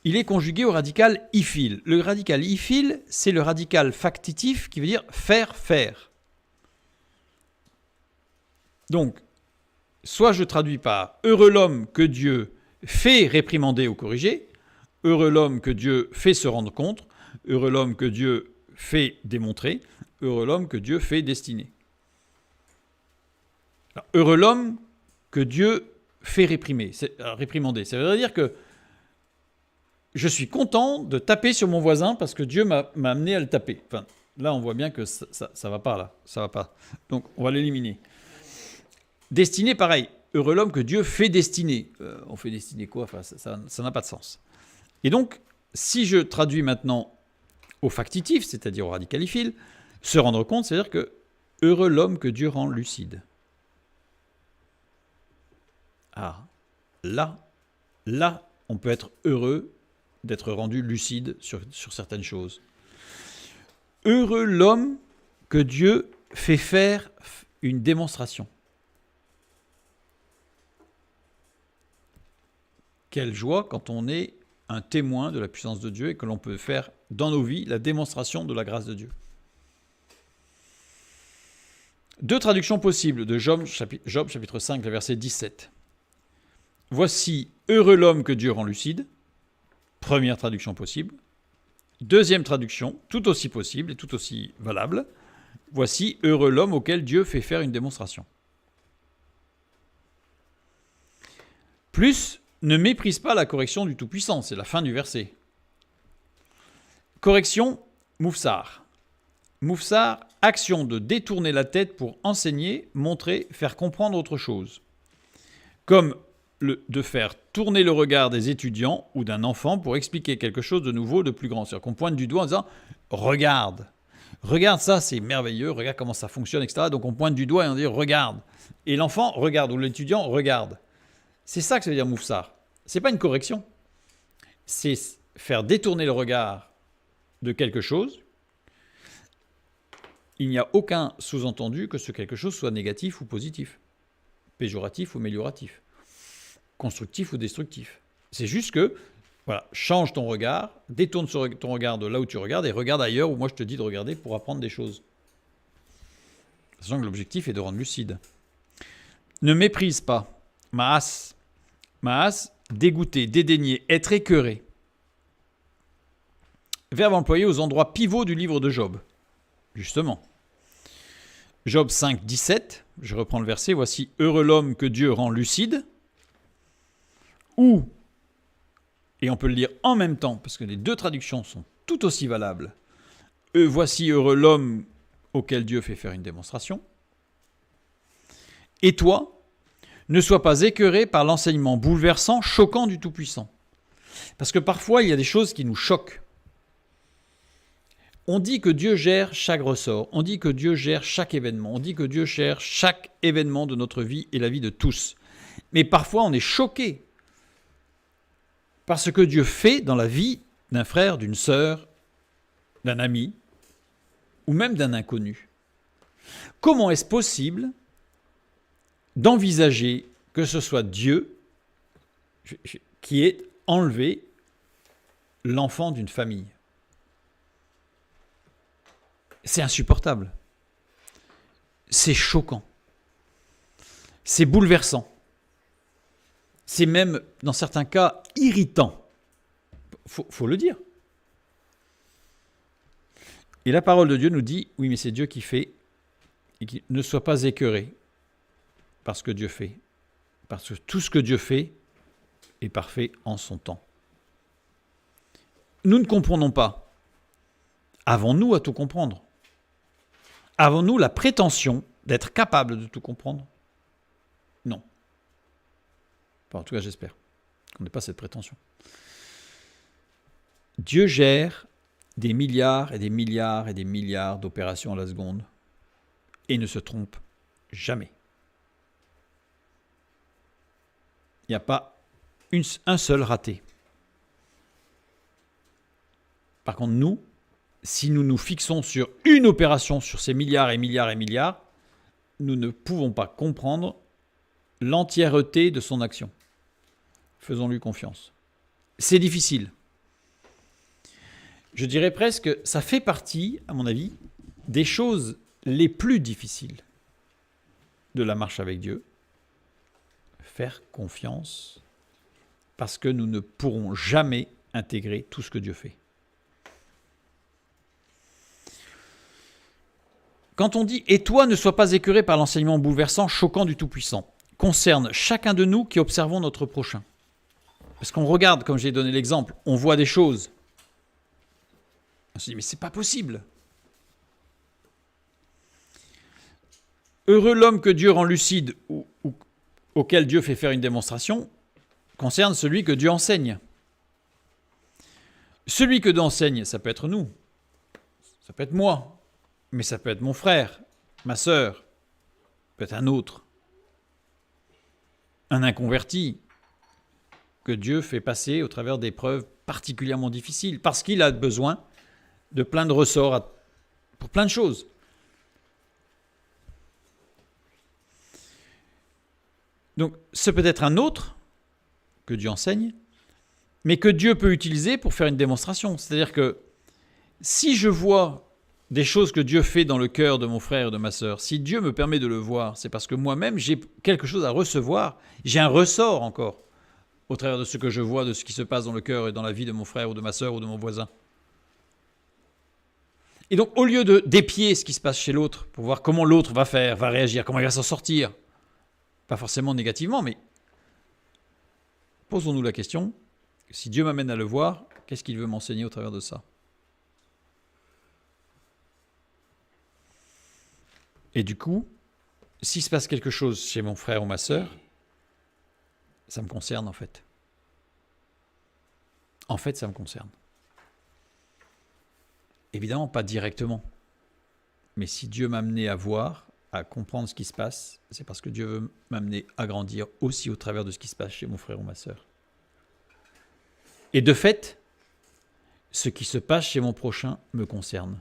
Il est conjugué au radical ifil. Le radical ifil, c'est le radical factitif qui veut dire faire faire. Donc, soit je traduis par heureux l'homme que Dieu fait réprimander ou corriger, heureux l'homme que Dieu fait se rendre compte, heureux l'homme que Dieu fait démontrer, heureux l'homme que Dieu fait destiner. Alors, heureux l'homme que Dieu fait réprimander. Ça veut dire que je suis content de taper sur mon voisin parce que Dieu m'a amené à le taper. Enfin, là, on voit bien que ça va pas, là. Ça va pas. Donc, on va l'éliminer. Destiné, pareil. Heureux l'homme que Dieu fait destiner. On fait destiner quoi? Enfin, ça n'a pas de sens. Et donc, si je traduis maintenant au factitif, c'est-à-dire au radicalifile, se rendre compte, c'est-à-dire que heureux l'homme que Dieu rend lucide. Ah, là, on peut être heureux d'être rendu lucide sur certaines choses. Heureux l'homme que Dieu fait faire une démonstration. Quelle joie quand on est un témoin de la puissance de Dieu et que l'on peut faire dans nos vies la démonstration de la grâce de Dieu. Deux traductions possibles de Job chapitre 5, verset 17. Voici heureux l'homme que Dieu rend lucide. Première traduction possible. Deuxième traduction, tout aussi possible et tout aussi valable. Voici heureux l'homme auquel Dieu fait faire une démonstration. Plus, ne méprise pas la correction du Tout-Puissant, c'est la fin du verset. Correction, moufsar. Moufsar, action de détourner la tête pour enseigner, montrer, faire comprendre autre chose. Comme de faire tourner le regard des étudiants ou d'un enfant pour expliquer quelque chose de nouveau, de plus grand. C'est-à-dire qu'on pointe du doigt en disant « Regarde ça, c'est merveilleux, regarde comment ça fonctionne, etc. » Donc on pointe du doigt et on dit « Regarde ». Et l'enfant regarde, ou l'étudiant regarde. C'est ça que ça veut dire moufsar. C'est pas une correction. C'est faire détourner le regard de quelque chose. Il n'y a aucun sous-entendu que ce quelque chose soit négatif ou positif, péjoratif ou amélioratif, constructif ou destructif. C'est juste que, voilà, change ton regard, détourne ton regard de là où tu regardes et regarde ailleurs où moi je te dis de regarder pour apprendre des choses. Sachant que l'objectif est de rendre lucide. Ne méprise pas. Maas. Maas, dégoûter, dédaigner, être écœuré. Verbe employé aux endroits pivots du livre de Job. Justement. Job 5, 17. Je reprends le verset. Voici heureux l'homme que Dieu rend lucide. Ou, et on peut le lire en même temps, parce que les deux traductions sont tout aussi valables. Voici heureux l'homme auquel Dieu fait faire une démonstration. Et toi, ne sois pas écœuré par l'enseignement bouleversant, choquant du Tout-Puissant. Parce que parfois, il y a des choses qui nous choquent. On dit que Dieu gère chaque ressort, on dit que Dieu gère chaque événement, on dit que Dieu gère chaque événement de notre vie et la vie de tous. Mais parfois, on est choqué par ce que Dieu fait dans la vie d'un frère, d'une sœur, d'un ami, ou même d'un inconnu. Comment est-ce possible d'envisager que ce soit Dieu qui ait enlevé l'enfant d'une famille? C'est insupportable. C'est choquant. C'est bouleversant. C'est même, dans certains cas, irritant. Faut le dire. Et la parole de Dieu nous dit, oui, mais c'est Dieu qui fait, et qui ne soit pas écœuré par ce que Dieu fait. Parce que tout ce que Dieu fait est parfait en son temps. Nous ne comprenons pas. Avons-nous à tout comprendre? Avons-nous la prétention d'être capables de tout comprendre? Non. Enfin, en tout cas, j'espère qu'on n'ait pas cette prétention. Dieu gère des milliards et des milliards et des milliards d'opérations à la seconde et ne se trompe jamais. Il n'y a pas un seul raté. Par contre, nous, si nous nous fixons sur une opération sur ces milliards et milliards et milliards, nous ne pouvons pas comprendre l'entièreté de son action. Faisons-lui confiance. C'est difficile. Je dirais presque, ça fait partie, à mon avis, des choses les plus difficiles de la marche avec Dieu. Faire confiance, parce que nous ne pourrons jamais intégrer tout ce que Dieu fait. Quand on dit « Et toi, ne sois pas écœuré par l'enseignement bouleversant, choquant du Tout-Puissant », concerne chacun de nous qui observons notre prochain. Parce qu'on regarde, comme j'ai donné l'exemple, on voit des choses. On se dit « Mais c'est pas possible !» Heureux l'homme que Dieu rend lucide ou auquel Dieu fait faire une démonstration concerne celui que Dieu enseigne. Celui que Dieu enseigne, ça peut être nous, ça peut être moi, mais ça peut être mon frère, ma sœur, peut-être un autre, un inconverti que Dieu fait passer au travers d'épreuves particulièrement difficiles parce qu'il a besoin de plein de ressorts pour plein de choses. Donc, ce peut être un autre que Dieu enseigne, mais que Dieu peut utiliser pour faire une démonstration. C'est-à-dire que si je vois des choses que Dieu fait dans le cœur de mon frère et de ma sœur, si Dieu me permet de le voir, c'est parce que moi-même, j'ai quelque chose à recevoir. J'ai un ressort encore au travers de ce que je vois, de ce qui se passe dans le cœur et dans la vie de mon frère ou de ma sœur ou de mon voisin. Et donc, au lieu d'épier ce qui se passe chez l'autre, pour voir comment l'autre va faire, va réagir, comment il va s'en sortir, pas forcément négativement, mais posons-nous la question, si Dieu m'amène à le voir, qu'est-ce qu'il veut m'enseigner au travers de ça? Et du coup, s'il se passe quelque chose chez mon frère ou ma sœur, ça me concerne en fait. En fait, ça me concerne. Évidemment, pas directement. Mais si Dieu m'a amené à voir, à comprendre ce qui se passe, c'est parce que Dieu veut m'amener à grandir aussi au travers de ce qui se passe chez mon frère ou ma sœur. Et de fait, ce qui se passe chez mon prochain me concerne.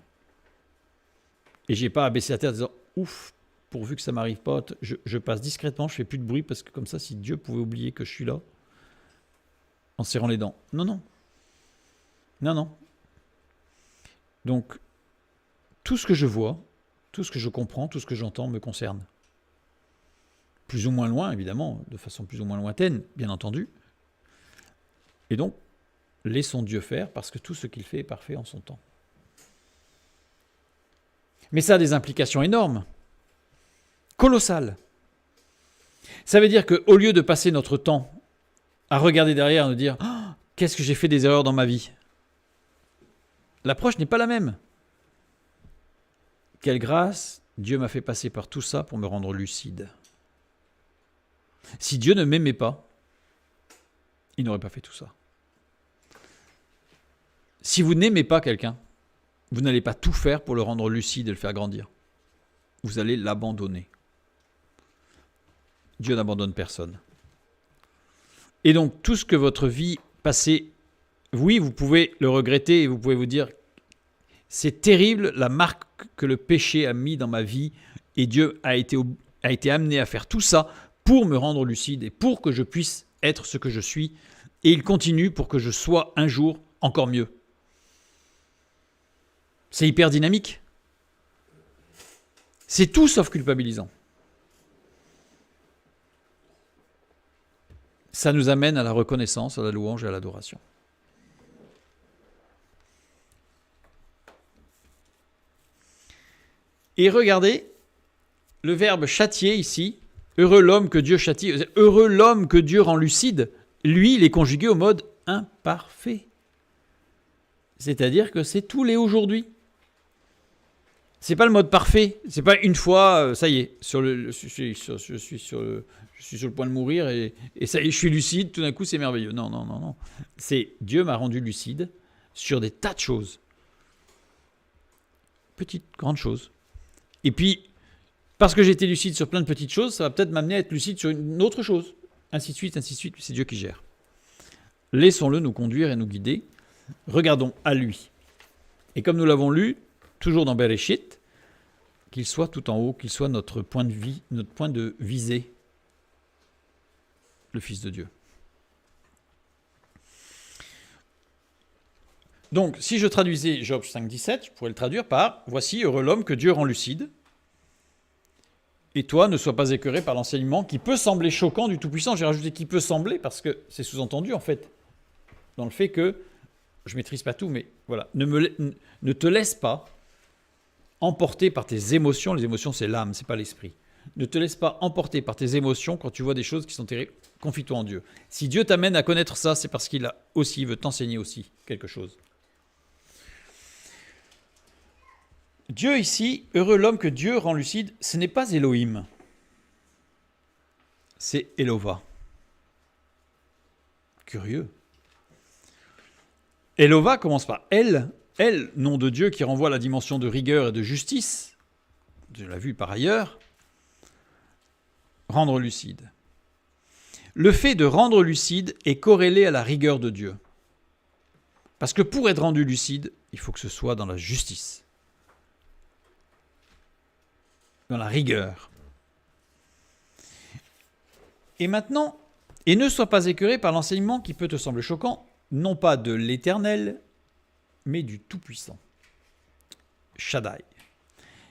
Et je n'ai pas à baisser la tête en disant « Ouf, pourvu que ça ne m'arrive pas, je passe discrètement, je ne fais plus de bruit, parce que comme ça, si Dieu pouvait oublier que je suis là, en serrant les dents. » Non, non. Non, non. Donc, tout ce que je vois, tout ce que je comprends, tout ce que j'entends me concerne. Plus ou moins loin, évidemment, de façon plus ou moins lointaine, bien entendu. Et donc, laissons Dieu faire, parce que tout ce qu'il fait est parfait en son temps. Mais ça a des implications énormes. Colossal. Ça veut dire qu'au lieu de passer notre temps à regarder derrière et nous dire oh, « Qu'est-ce que j'ai fait des erreurs dans ma vie ?» L'approche n'est pas la même. Quelle grâce, Dieu m'a fait passer par tout ça pour me rendre lucide. Si Dieu ne m'aimait pas, il n'aurait pas fait tout ça. Si vous n'aimez pas quelqu'un, vous n'allez pas tout faire pour le rendre lucide et le faire grandir. Vous allez l'abandonner. Dieu n'abandonne personne. Et donc, tout ce que votre vie passée, oui, vous pouvez le regretter et vous pouvez vous dire c'est terrible la marque que le péché a mis dans ma vie et Dieu a été amené à faire tout ça pour me rendre lucide et pour que je puisse être ce que je suis. Et il continue pour que je sois un jour encore mieux. C'est hyper dynamique. C'est tout sauf culpabilisant. Ça nous amène à la reconnaissance, à la louange et à l'adoration. Et regardez, le verbe châtier ici, heureux l'homme que Dieu châtie, heureux l'homme que Dieu rend lucide, lui, il est conjugué au mode imparfait. C'est-à-dire que c'est tous les aujourd'hui. C'est pas le mode parfait. C'est pas une fois, ça y est, je suis sur le point de mourir et ça y est, je suis lucide, tout d'un coup c'est merveilleux. Non, non, non, non. C'est Dieu m'a rendu lucide sur des tas de choses. Petites, grandes choses. Et puis, parce que j'étais lucide sur plein de petites choses, ça va peut-être m'amener à être lucide sur une autre chose. Ainsi de suite, c'est Dieu qui gère. Laissons-le nous conduire et nous guider. Regardons à lui. Et comme nous l'avons lu, toujours dans Bereshit, qu'il soit tout en haut, qu'il soit notre point de vie, notre point de visée, le Fils de Dieu. Donc, si je traduisais Job 5,17, je pourrais le traduire par « Voici, heureux l'homme que Dieu rend lucide. Et toi, ne sois pas écœuré par l'enseignement qui peut sembler choquant du Tout-Puissant. » J'ai rajouté « qui peut sembler » parce que c'est sous-entendu, en fait, dans le fait que je ne maîtrise pas tout, mais voilà, ne te laisse pas emporté par tes émotions. Les émotions, c'est l'âme, c'est pas l'esprit. Ne te laisse pas emporter par tes émotions quand tu vois des choses qui sont terribles. Confie-toi en Dieu. Si Dieu t'amène à connaître ça, c'est parce qu'il veut t'enseigner aussi quelque chose. Dieu ici, heureux l'homme que Dieu rend lucide, ce n'est pas Elohim. C'est Elova. Curieux. Elova commence par elle, nom de Dieu qui renvoie à la dimension de rigueur et de justice. Je l'ai vu par ailleurs. Rendre lucide. Le fait de rendre lucide est corrélé à la rigueur de Dieu. Parce que pour être rendu lucide, il faut que ce soit dans la justice. Dans la rigueur. Et maintenant, et ne sois pas écœuré par l'enseignement qui peut te sembler choquant, non pas de l'Éternel, mais du Tout-Puissant. Shaddai.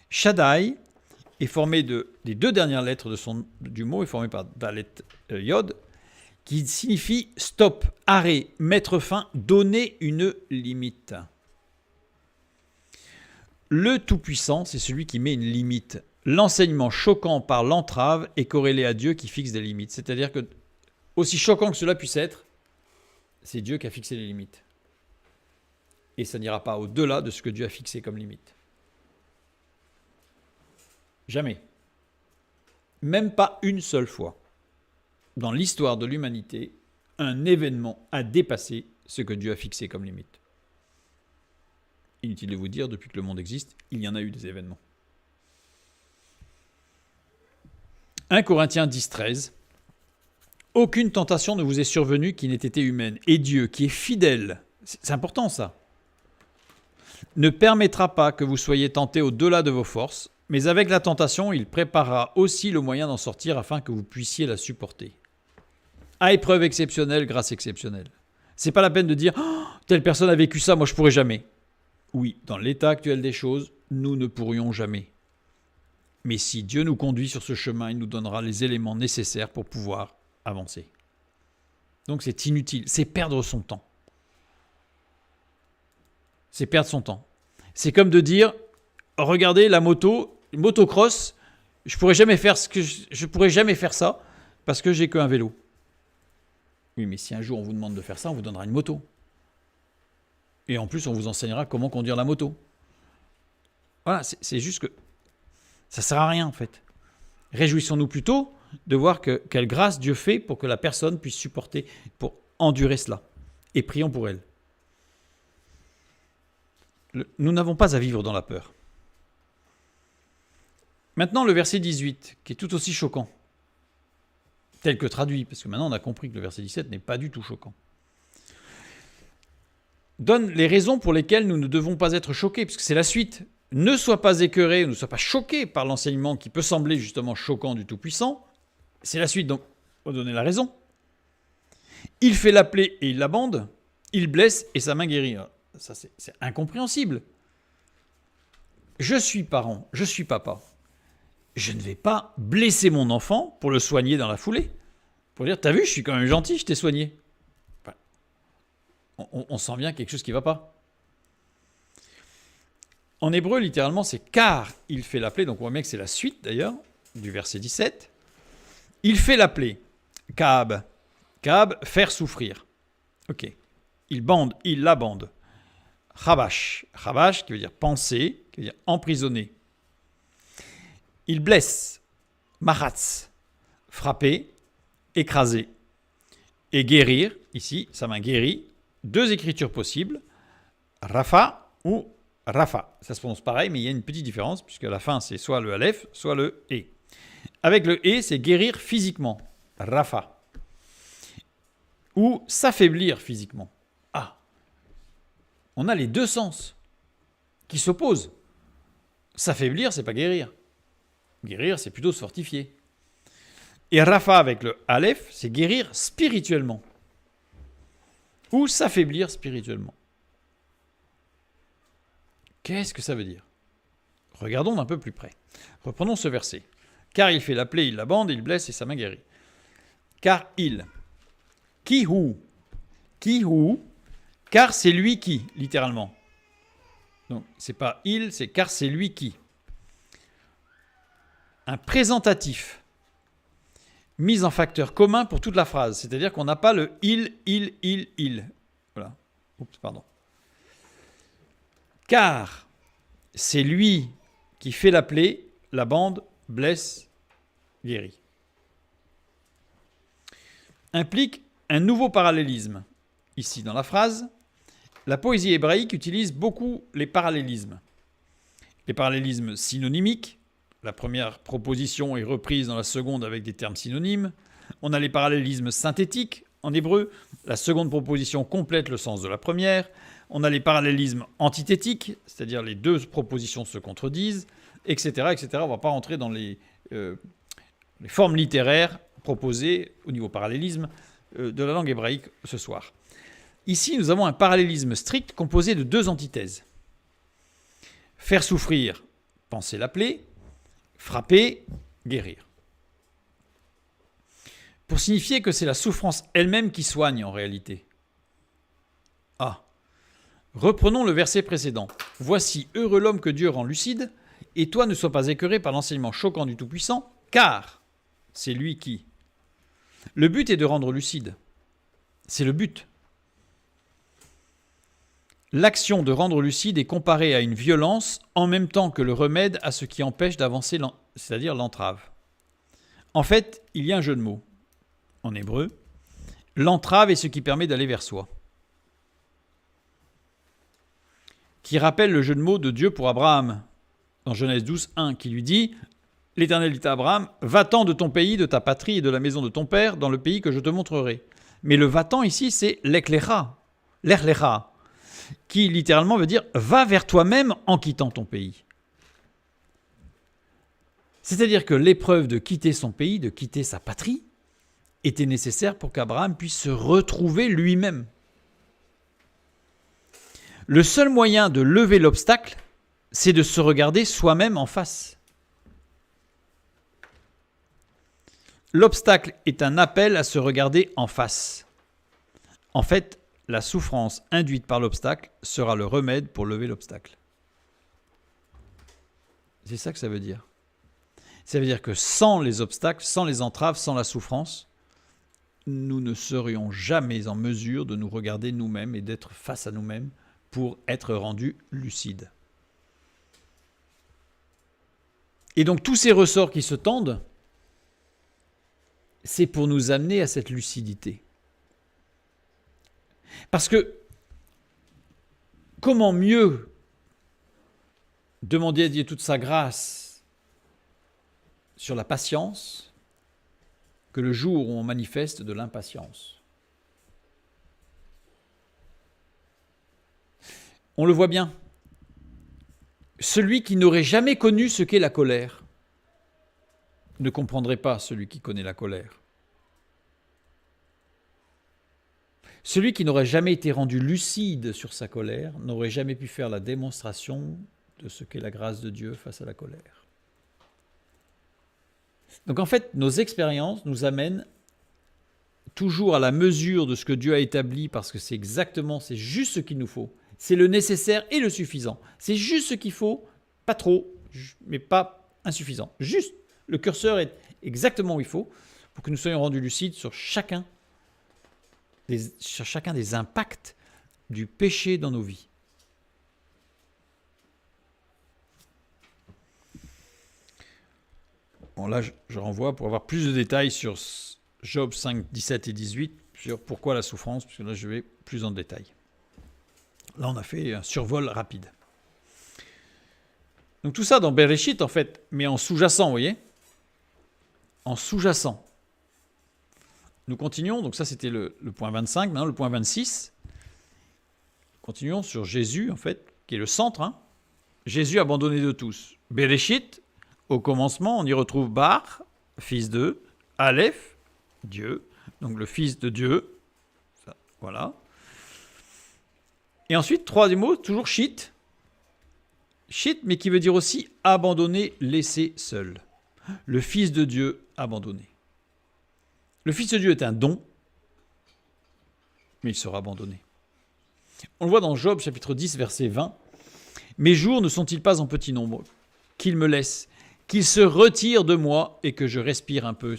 Shaddai est formé des deux dernières lettres du mot, est formé par Dalet Yod, qui signifie stop, arrêt, mettre fin, donner une limite. Le Tout-Puissant, c'est celui qui met une limite. L'enseignement choquant par l'entrave est corrélé à Dieu qui fixe des limites. C'est-à-dire que, aussi choquant que cela puisse être, c'est Dieu qui a fixé les limites. Et ça n'ira pas au-delà de ce que Dieu a fixé comme limite. Jamais. Même pas une seule fois. Dans l'histoire de l'humanité, un événement a dépassé ce que Dieu a fixé comme limite. Inutile de vous dire, depuis que le monde existe, il y en a eu des événements. 1 Corinthiens 10, 13. Aucune tentation ne vous est survenue qui n'ait été humaine. Et Dieu, qui est fidèle, c'est important ça, ne permettra pas que vous soyez tentés au-delà de vos forces, mais avec la tentation, il préparera aussi le moyen d'en sortir afin que vous puissiez la supporter. À épreuve exceptionnelle, grâce exceptionnelle. C'est pas la peine de dire oh, telle personne a vécu ça, moi je pourrais jamais. Oui, dans l'état actuel des choses, nous ne pourrions jamais. Mais si Dieu nous conduit sur ce chemin, il nous donnera les éléments nécessaires pour pouvoir avancer. Donc c'est inutile, c'est perdre son temps. C'est perdre son temps. C'est comme de dire, regardez la motocross, Je pourrais jamais faire je pourrais jamais faire ça parce que j'ai qu'un vélo. Oui, mais si un jour on vous demande de faire ça, on vous donnera une moto. Et en plus, on vous enseignera comment conduire la moto. Voilà, c'est juste que ça sert à rien en fait. Réjouissons-nous plutôt de voir quelle grâce Dieu fait pour que la personne puisse supporter, pour endurer cela. Et prions pour elle. Nous n'avons pas à vivre dans la peur. Maintenant, le verset 18, qui est tout aussi choquant, tel que traduit, parce que maintenant on a compris que le verset 17 n'est pas du tout choquant, donne les raisons pour lesquelles nous ne devons pas être choqués, puisque c'est la suite. Ne sois pas écœuré, ne sois pas choqué par l'enseignement qui peut sembler justement choquant du Tout-Puissant. C'est la suite, donc on va donner la raison. Il fait la plaie et il la bande, il blesse et sa main guérit. Ça, c'est incompréhensible. Je suis parent, je suis papa. Je ne vais pas blesser mon enfant pour le soigner dans la foulée. Pour dire, t'as vu, je suis quand même gentil, je t'ai soigné. Enfin, on sent bien quelque chose qui ne va pas. En hébreu, littéralement, c'est « car il fait la plaie ». Donc on voit bien que c'est la suite, d'ailleurs, du verset 17. Il fait la plaie. Kaab. Kaab, faire souffrir. Ok. Il bande, il la bande. Chabash. Chabash, qui veut dire penser, qui veut dire emprisonner. Il blesse. Mahatz. Frapper, écraser. Et guérir, ici, sa main guérit. Deux écritures possibles. Rafa ou Rafa. Ça se prononce pareil, mais il y a une petite différence, puisque à la fin, c'est soit le Aleph, soit le E. Avec le E, c'est guérir physiquement. Rafa. Ou s'affaiblir physiquement. Ah. On a les deux sens qui s'opposent. S'affaiblir, c'est pas guérir. Guérir, c'est plutôt se fortifier. Et Rafa avec le Aleph, c'est guérir spirituellement. Ou s'affaiblir spirituellement. Qu'est-ce que ça veut dire? Regardons d'un peu plus près. Reprenons ce verset. Car il fait la plaie, il la bande, il blesse et sa main guérit. Car il. Kihu. Kihu. Car c'est lui qui, littéralement. Donc, c'est pas il, c'est car c'est lui qui. Un présentatif mis en facteur commun pour toute la phrase. C'est-à-dire qu'on n'a pas le il. Voilà. Oups, pardon. Car c'est lui qui fait la plaie, la bande, blesse, guérit. Implique un nouveau parallélisme. Ici, dans la phrase, la poésie hébraïque utilise beaucoup les parallélismes. Les parallélismes synonymiques, la première proposition est reprise dans la seconde avec des termes synonymes. On a les parallélismes synthétiques, en hébreu, la seconde proposition complète le sens de la première. On a les parallélismes antithétiques, c'est-à-dire les deux propositions se contredisent, etc. etc. On ne va pas rentrer dans les formes littéraires proposées au niveau parallélisme de la langue hébraïque ce soir. Ici, nous avons un parallélisme strict composé de deux antithèses. Faire souffrir, penser la plaie. Frapper, guérir. Pour signifier que c'est la souffrance elle-même qui soigne en réalité. Ah. Reprenons le verset précédent. Voici heureux l'homme que Dieu rend lucide, et toi ne sois pas écœuré par l'enseignement choquant du Tout-Puissant, car c'est lui qui. Le but est de rendre lucide. C'est le but. L'action de rendre lucide est comparée à une violence en même temps que le remède à ce qui empêche d'avancer, c'est-à-dire l'entrave. En fait, il y a un jeu de mots. En hébreu, l'entrave est ce qui permet d'aller vers soi. Qui rappelle le jeu de mots de Dieu pour Abraham, dans Genèse 12, 1, qui lui dit « L'Éternel dit à Abraham, va-t'en de ton pays, de ta patrie et de la maison de ton père, dans le pays que je te montrerai. » Mais le va-t'en ici, c'est l'Echlecha, qui littéralement veut dire « va vers toi-même en quittant ton pays ». C'est-à-dire que l'épreuve de quitter son pays, de quitter sa patrie, était nécessaire pour qu'Abraham puisse se retrouver lui-même. Le seul moyen de lever l'obstacle, c'est de se regarder soi-même en face. L'obstacle est un appel à se regarder en face. En fait, la souffrance induite par l'obstacle sera le remède pour lever l'obstacle. C'est ça que ça veut dire. Ça veut dire que sans les obstacles, sans les entraves, sans la souffrance, nous ne serions jamais en mesure de nous regarder nous-mêmes et d'être face à nous-mêmes pour être rendus lucides. Et donc tous ces ressorts qui se tendent, c'est pour nous amener à cette lucidité. Parce que comment mieux demander à Dieu toute sa grâce sur la patience que le jour où on manifeste de l'impatience. On le voit bien. Celui qui n'aurait jamais connu ce qu'est la colère ne comprendrait pas celui qui connaît la colère. Celui qui n'aurait jamais été rendu lucide sur sa colère n'aurait jamais pu faire la démonstration de ce qu'est la grâce de Dieu face à la colère. Donc en fait, nos expériences nous amènent toujours à la mesure de ce que Dieu a établi parce que c'est juste ce qu'il nous faut. C'est le nécessaire et le suffisant. C'est juste ce qu'il faut, pas trop, mais pas insuffisant. Juste, le curseur est exactement où il faut pour que nous soyons rendus lucides sur chacun des impacts du péché dans nos vies. Bon, là, je renvoie pour avoir plus de détails sur Job 5, 17 et 18, sur pourquoi la souffrance, puisque là, je vais plus en détail. Là, on a fait un survol rapide. Donc tout ça dans Bereshit, en fait, mais en sous-jacent, vous voyez ? En sous-jacent. Nous continuons, donc ça c'était le point 25, maintenant le point 26. Continuons sur Jésus, en fait, qui est le centre. Hein. Jésus abandonné de tous. Bereshit, au commencement, on y retrouve Bar, fils de, Aleph, Dieu, donc le fils de Dieu. Ça, voilà. Et ensuite, troisième mot, toujours Shit. Shit, mais qui veut dire aussi abandonné, laissé seul. Le fils de Dieu abandonné. Le fils de Dieu est un don, mais il sera abandonné. On le voit dans Job, chapitre 10, verset 20. « Mes jours ne sont-ils pas en petit nombre ? Qu'il me laisse, qu'il se retire de moi et que je respire un peu. »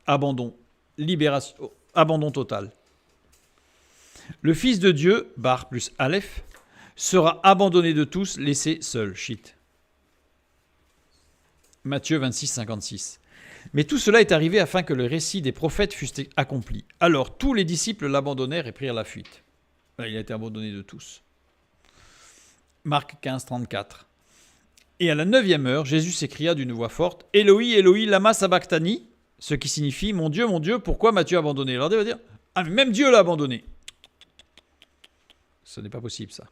Abandon, libération, abandon total. Le fils de Dieu, Bar plus Aleph, sera abandonné de tous, laissé seul. Shit. Matthieu 26, 56. Mais tout cela est arrivé afin que le récit des prophètes fût accompli. Alors tous les disciples l'abandonnèrent et prirent la fuite. Il a été abandonné de tous. Marc 15, 34. Et à la 9e heure, Jésus s'écria d'une voix forte, « Éloi, Éloi, lama sabachthani » ce qui signifie « Mon Dieu, pourquoi m'as-tu abandonné ?» Alors Dieu va dire « Ah, mais même Dieu l'a abandonné !» Ce n'est pas possible, ça.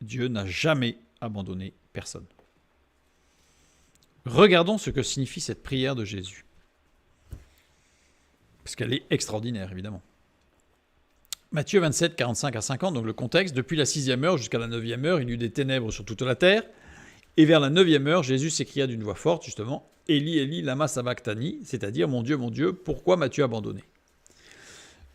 Dieu n'a jamais abandonné personne. Regardons ce que signifie cette prière de Jésus. Parce qu'elle est extraordinaire, évidemment. Matthieu 27, 45 à 50, donc le contexte. Depuis la 6e heure jusqu'à la 9e heure, il y eut des ténèbres sur toute la terre. Et vers la 9e heure, Jésus s'écria d'une voix forte, justement, « Élie, Élie, lama sabachthani » c'est-à-dire « Mon Dieu, pourquoi m'as-tu abandonné ?»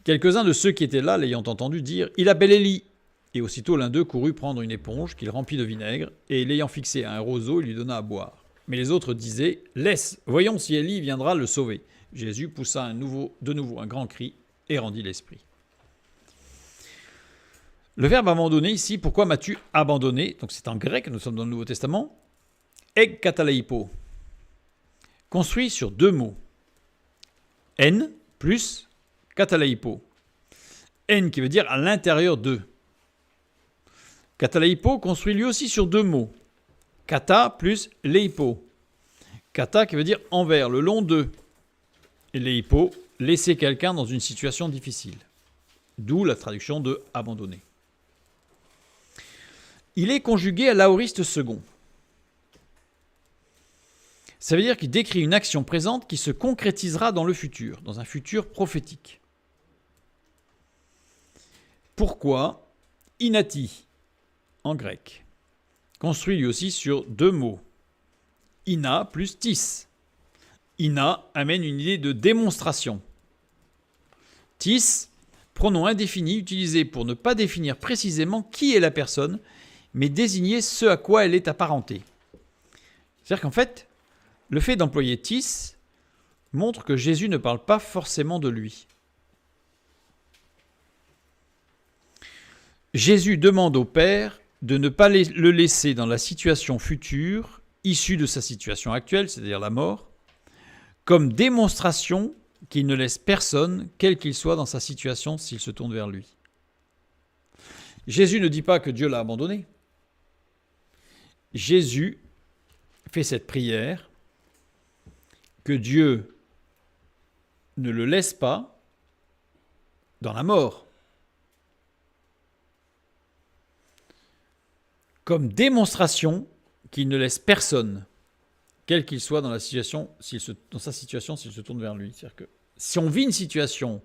Quelques-uns de ceux qui étaient là, l'ayant entendu dire « Il appelle Élie !» Et aussitôt l'un d'eux courut prendre une éponge qu'il remplit de vinaigre, et l'ayant fixée à un roseau, il lui donna à boire. Mais les autres disaient « Laisse, voyons si Élie viendra le sauver. » Jésus poussa de nouveau un grand cri et rendit l'esprit. Le verbe abandonner ici, pourquoi m'as-tu abandonné? Donc c'est en grec, nous sommes dans le Nouveau Testament. Eg kataleipo, construit sur deux mots. En plus kataleipo. En qui veut dire à l'intérieur d'eux. Kataleipo construit lui aussi sur deux mots. Kata plus leipo. Kata qui veut dire envers, le long d'eux. Et leipo, laisser quelqu'un dans une situation difficile. D'où la traduction de abandonner. Il est conjugué à l'aoriste second. Ça veut dire qu'il décrit une action présente qui se concrétisera dans le futur, dans un futur prophétique. Pourquoi inati, en grec, construit lui aussi sur deux mots. Ina plus tis. Ina amène une idée de démonstration. Tis, pronom indéfini utilisé pour ne pas définir précisément qui est la personne, mais désigner ce à quoi elle est apparentée. C'est-à-dire qu'en fait, le fait d'employer tis montre que Jésus ne parle pas forcément de lui. Jésus demande au Père de ne pas le laisser dans la situation future, issue de sa situation actuelle, c'est-à-dire la mort, comme démonstration qu'il ne laisse personne, quel qu'il soit dans sa situation, s'il se tourne vers lui. Jésus ne dit pas que Dieu l'a abandonné. Jésus fait cette prière que Dieu ne le laisse pas dans la mort, comme démonstration qu'il ne laisse personne, quel qu'il soit dans sa situation, s'il se tourne vers lui. C'est-à-dire que si on vit une situation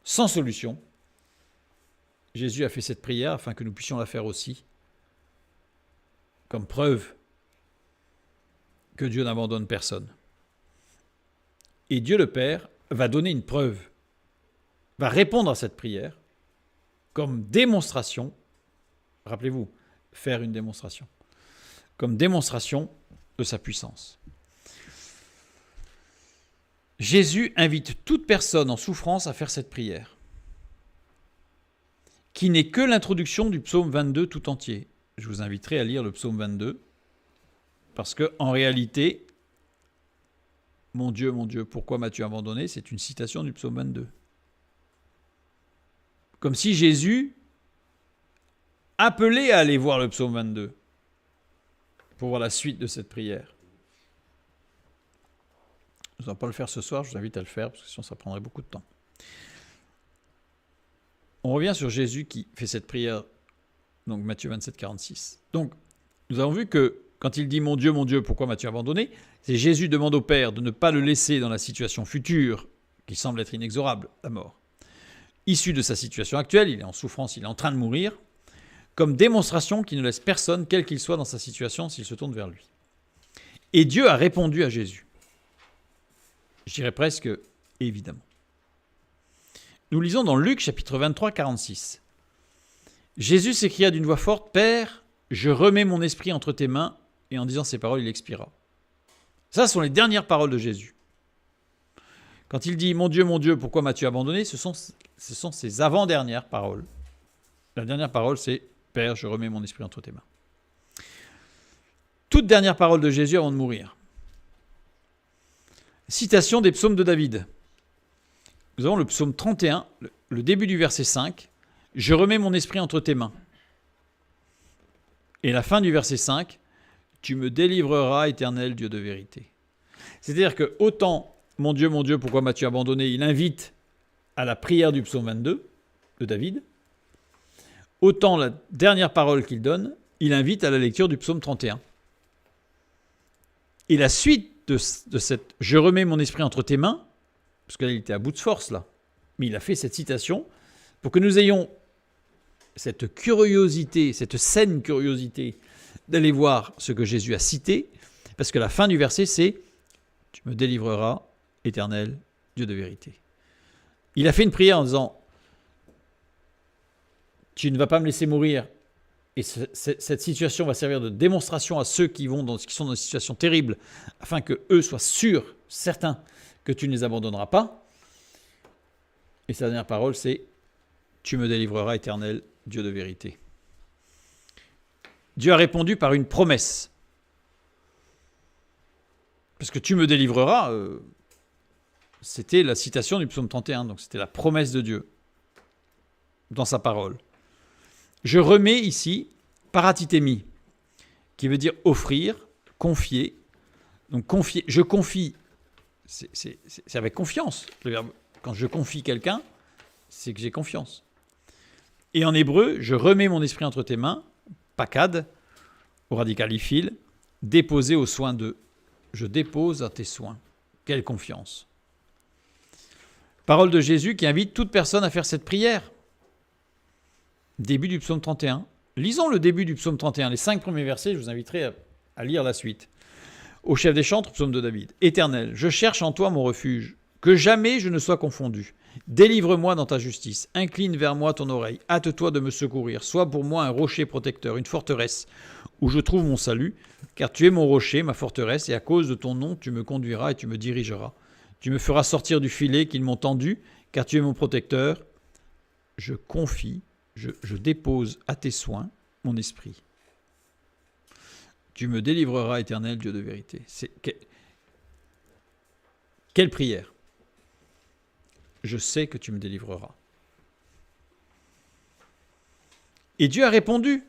sans solution, Jésus a fait cette prière afin que nous puissions la faire aussi, comme preuve que Dieu n'abandonne personne. Et Dieu le Père va donner une preuve, va répondre à cette prière comme démonstration. Rappelez-vous, faire une démonstration, comme démonstration de sa puissance. Jésus invite toute personne en souffrance à faire cette prière, qui n'est que l'introduction du psaume 22 tout entier. Je vous inviterai à lire le psaume 22, parce qu'en réalité, mon Dieu, pourquoi m'as-tu abandonné ? C'est une citation du psaume 22. Comme si Jésus appelait à aller voir le psaume 22 pour voir la suite de cette prière. Je ne vais pas le faire ce soir, je vous invite à le faire, parce que sinon ça prendrait beaucoup de temps. On revient sur Jésus qui fait cette prière, donc Matthieu 27, 46. Donc, nous avons vu que quand il dit « Mon Dieu, pourquoi m'as-tu abandonné ?» c'est Jésus demande au Père de ne pas le laisser dans la situation future, qui semble être inexorable, la mort. Issu de sa situation actuelle, il est en souffrance, il est en train de mourir, comme démonstration qu'il ne laisse personne, quel qu'il soit dans sa situation, s'il se tourne vers lui. Et Dieu a répondu à Jésus. Je dirais presque évidemment. Nous lisons dans Luc chapitre 23, 46. Jésus s'écria d'une voix forte, « Père, je remets mon esprit entre tes mains. » Et en disant ces paroles, il expira. Ça, ce sont les dernières paroles de Jésus. Quand il dit « Mon Dieu, pourquoi m'as-tu abandonné ?» ce sont ses avant-dernières paroles. La dernière parole, c'est « Père, je remets mon esprit entre tes mains. » Toute dernière parole de Jésus avant de mourir. Citation des psaumes de David. Nous avons le psaume 31, le début du verset 5. « Je remets mon esprit entre tes mains. » Et la fin du verset 5. « Tu me délivreras, Éternel, Dieu de vérité. » C'est-à-dire que autant « Mon Dieu, pourquoi m'as-tu abandonné ?» il invite à la prière du psaume 22 de David. Autant la dernière parole qu'il donne, il invite à la lecture du psaume 31. Et la suite de cette « Je remets mon esprit entre tes mains », parce qu'il était à bout de force là, mais il a fait cette citation pour que nous ayons cette curiosité, cette saine curiosité d'aller voir ce que Jésus a cité, parce que la fin du verset c'est « Tu me délivreras, Éternel, Dieu de vérité. » Il a fait une prière en disant « Tu ne vas pas me laisser mourir. » Et cette situation va servir de démonstration à ceux qui sont dans une situation terrible, afin qu'eux soient sûrs, certains, que tu ne les abandonneras pas. Et sa dernière parole, c'est « Tu me délivreras, Éternel, Dieu de vérité. » Dieu a répondu par une promesse. Parce que « Tu me délivreras », c'était la citation du psaume 31, donc c'était la promesse de Dieu dans sa parole. Je remets ici paratitémie, qui veut dire offrir, confier. Donc confier, je confie, c'est avec confiance. Le verbe, quand je confie quelqu'un, c'est que j'ai confiance. Et en hébreu, je remets mon esprit entre tes mains, pakad, au radical ifil, déposer aux soins de. Je dépose à tes soins. Quelle confiance. Parole de Jésus qui invite toute personne à faire cette prière. Début du psaume 31. Lisons le début du psaume 31, les 5 premiers versets, je vous inviterai à lire la suite. Au chef des chantres, psaume de David. Éternel, je cherche en toi mon refuge. que jamais je ne sois confondu. Délivre-moi dans ta justice, incline vers moi ton oreille, hâte-toi de me secourir, sois pour moi un rocher protecteur, une forteresse où je trouve mon salut, car tu es mon rocher, ma forteresse, et à cause de ton nom tu me conduiras et tu me dirigeras. Tu me feras sortir du filet qu'ils m'ont tendu, car tu es mon protecteur. Je confie, je dépose à tes soins mon esprit. Tu me délivreras, Éternel, Dieu de vérité. Quelle prière! Je sais que tu me délivreras. Et Dieu a répondu.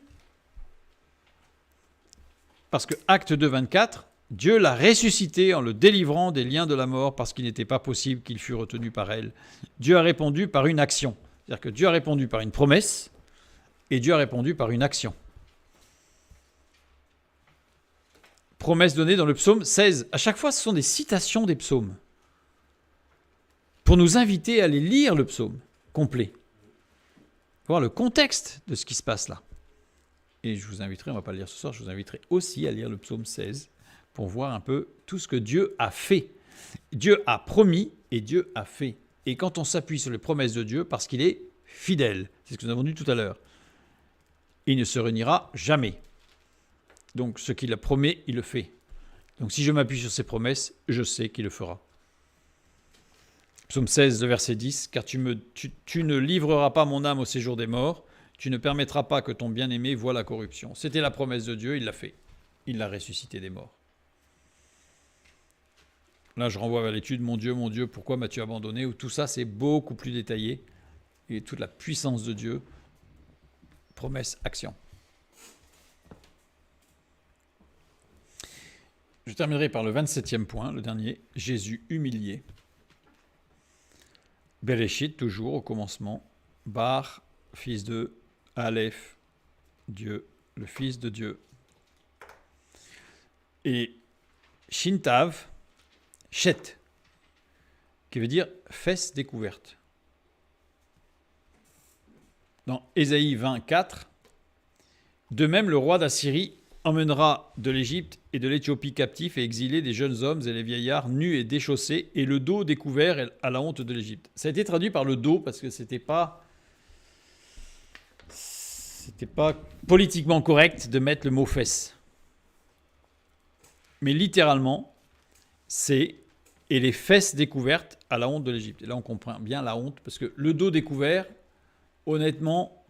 Parce que Acte 2, 24, Dieu l'a ressuscité en le délivrant des liens de la mort parce qu'il n'était pas possible qu'il fût retenu par elle. Dieu a répondu par une action. C'est-à-dire que Dieu a répondu par une promesse et Dieu a répondu par une action. Promesse donnée dans le psaume 16. À chaque fois, ce sont des citations des psaumes pour nous inviter à aller lire le psaume complet, voir le contexte de ce qui se passe là. Et je vous inviterai, on ne va pas le lire ce soir, je vous inviterai aussi à lire le psaume 16 pour voir un peu tout ce que Dieu a fait. Dieu a promis et Dieu a fait. Et quand on s'appuie sur les promesses de Dieu, parce qu'il est fidèle, c'est ce que nous avons dit tout à l'heure, il ne se reniera jamais. Donc ce qu'il a promis, il le fait. Donc si je m'appuie sur ses promesses, je sais qu'il le fera. Psaume 16, verset 10, « Car tu ne livreras pas mon âme au séjour des morts, tu ne permettras pas que ton bien-aimé voie la corruption. » C'était la promesse de Dieu, il l'a fait. Il l'a ressuscité des morts. Là, je renvoie vers l'étude « Mon Dieu, pourquoi m'as-tu abandonné ?» où tout ça, c'est beaucoup plus détaillé. Et toute la puissance de Dieu, promesse, action. Je terminerai par le 27e point, le dernier, Jésus humilié. Bereshit, toujours au commencement. Bar, fils de Aleph, Dieu, le fils de Dieu. Et Shintav, Chet, qui veut dire fesse découverte. Dans Ésaïe 24, de même le roi d'Assyrie emmènera de l'Égypte et de l'Éthiopie captifs et exilés des jeunes hommes et les vieillards nus et déchaussés et le dos découvert à la honte de l'Égypte. Ça a été traduit par le dos parce que c'était pas politiquement correct de mettre le mot fesse. Mais littéralement, c'est et les fesses découvertes à la honte de l'Égypte. Et là, on comprend bien la honte parce que le dos découvert, honnêtement,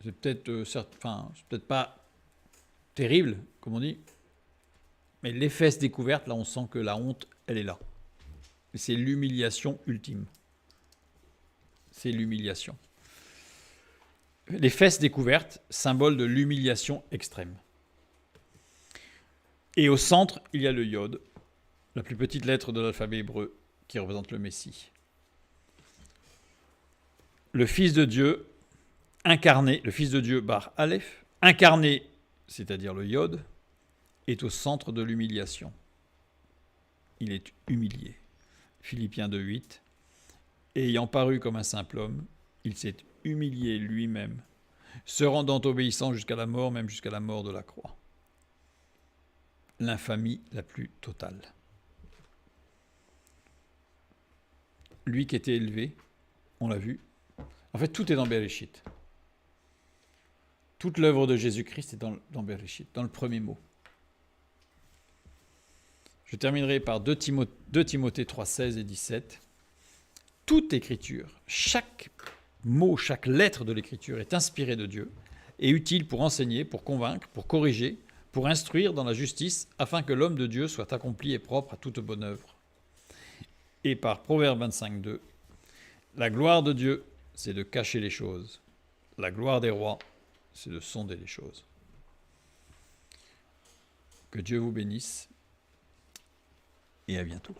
c'est peut-être pas terrible, comme on dit, mais les fesses découvertes, là, on sent que la honte, elle est là. Et c'est l'humiliation ultime. C'est l'humiliation. Les fesses découvertes, symbole de l'humiliation extrême. Et au centre, il y a le yod, la plus petite lettre de l'alphabet hébreu, qui représente le Messie. Le Fils de Dieu, incarné, le Fils de Dieu, Bar Aleph, incarné, c'est-à-dire le yod, est au centre de l'humiliation. Il est humilié. Philippiens 2,8. Ayant paru comme un simple homme, il s'est humilié lui-même, se rendant obéissant jusqu'à la mort, même jusqu'à la mort de la croix. L'infamie la plus totale. Lui qui était élevé, on l'a vu. En fait, tout est dans Bereshit. Toute l'œuvre de Jésus-Christ est dans Bereshit, dans le premier mot. Je terminerai par 2 Timothée 3, 16 et 17. Toute écriture, chaque mot, chaque lettre de l'écriture est inspirée de Dieu et utile pour enseigner, pour convaincre, pour corriger, pour instruire dans la justice, afin que l'homme de Dieu soit accompli et propre à toute bonne œuvre. Et par Proverbe 25, 2, la gloire de Dieu, c'est de cacher les choses. La gloire des rois, c'est de sonder les choses. Que Dieu vous bénisse et à bientôt.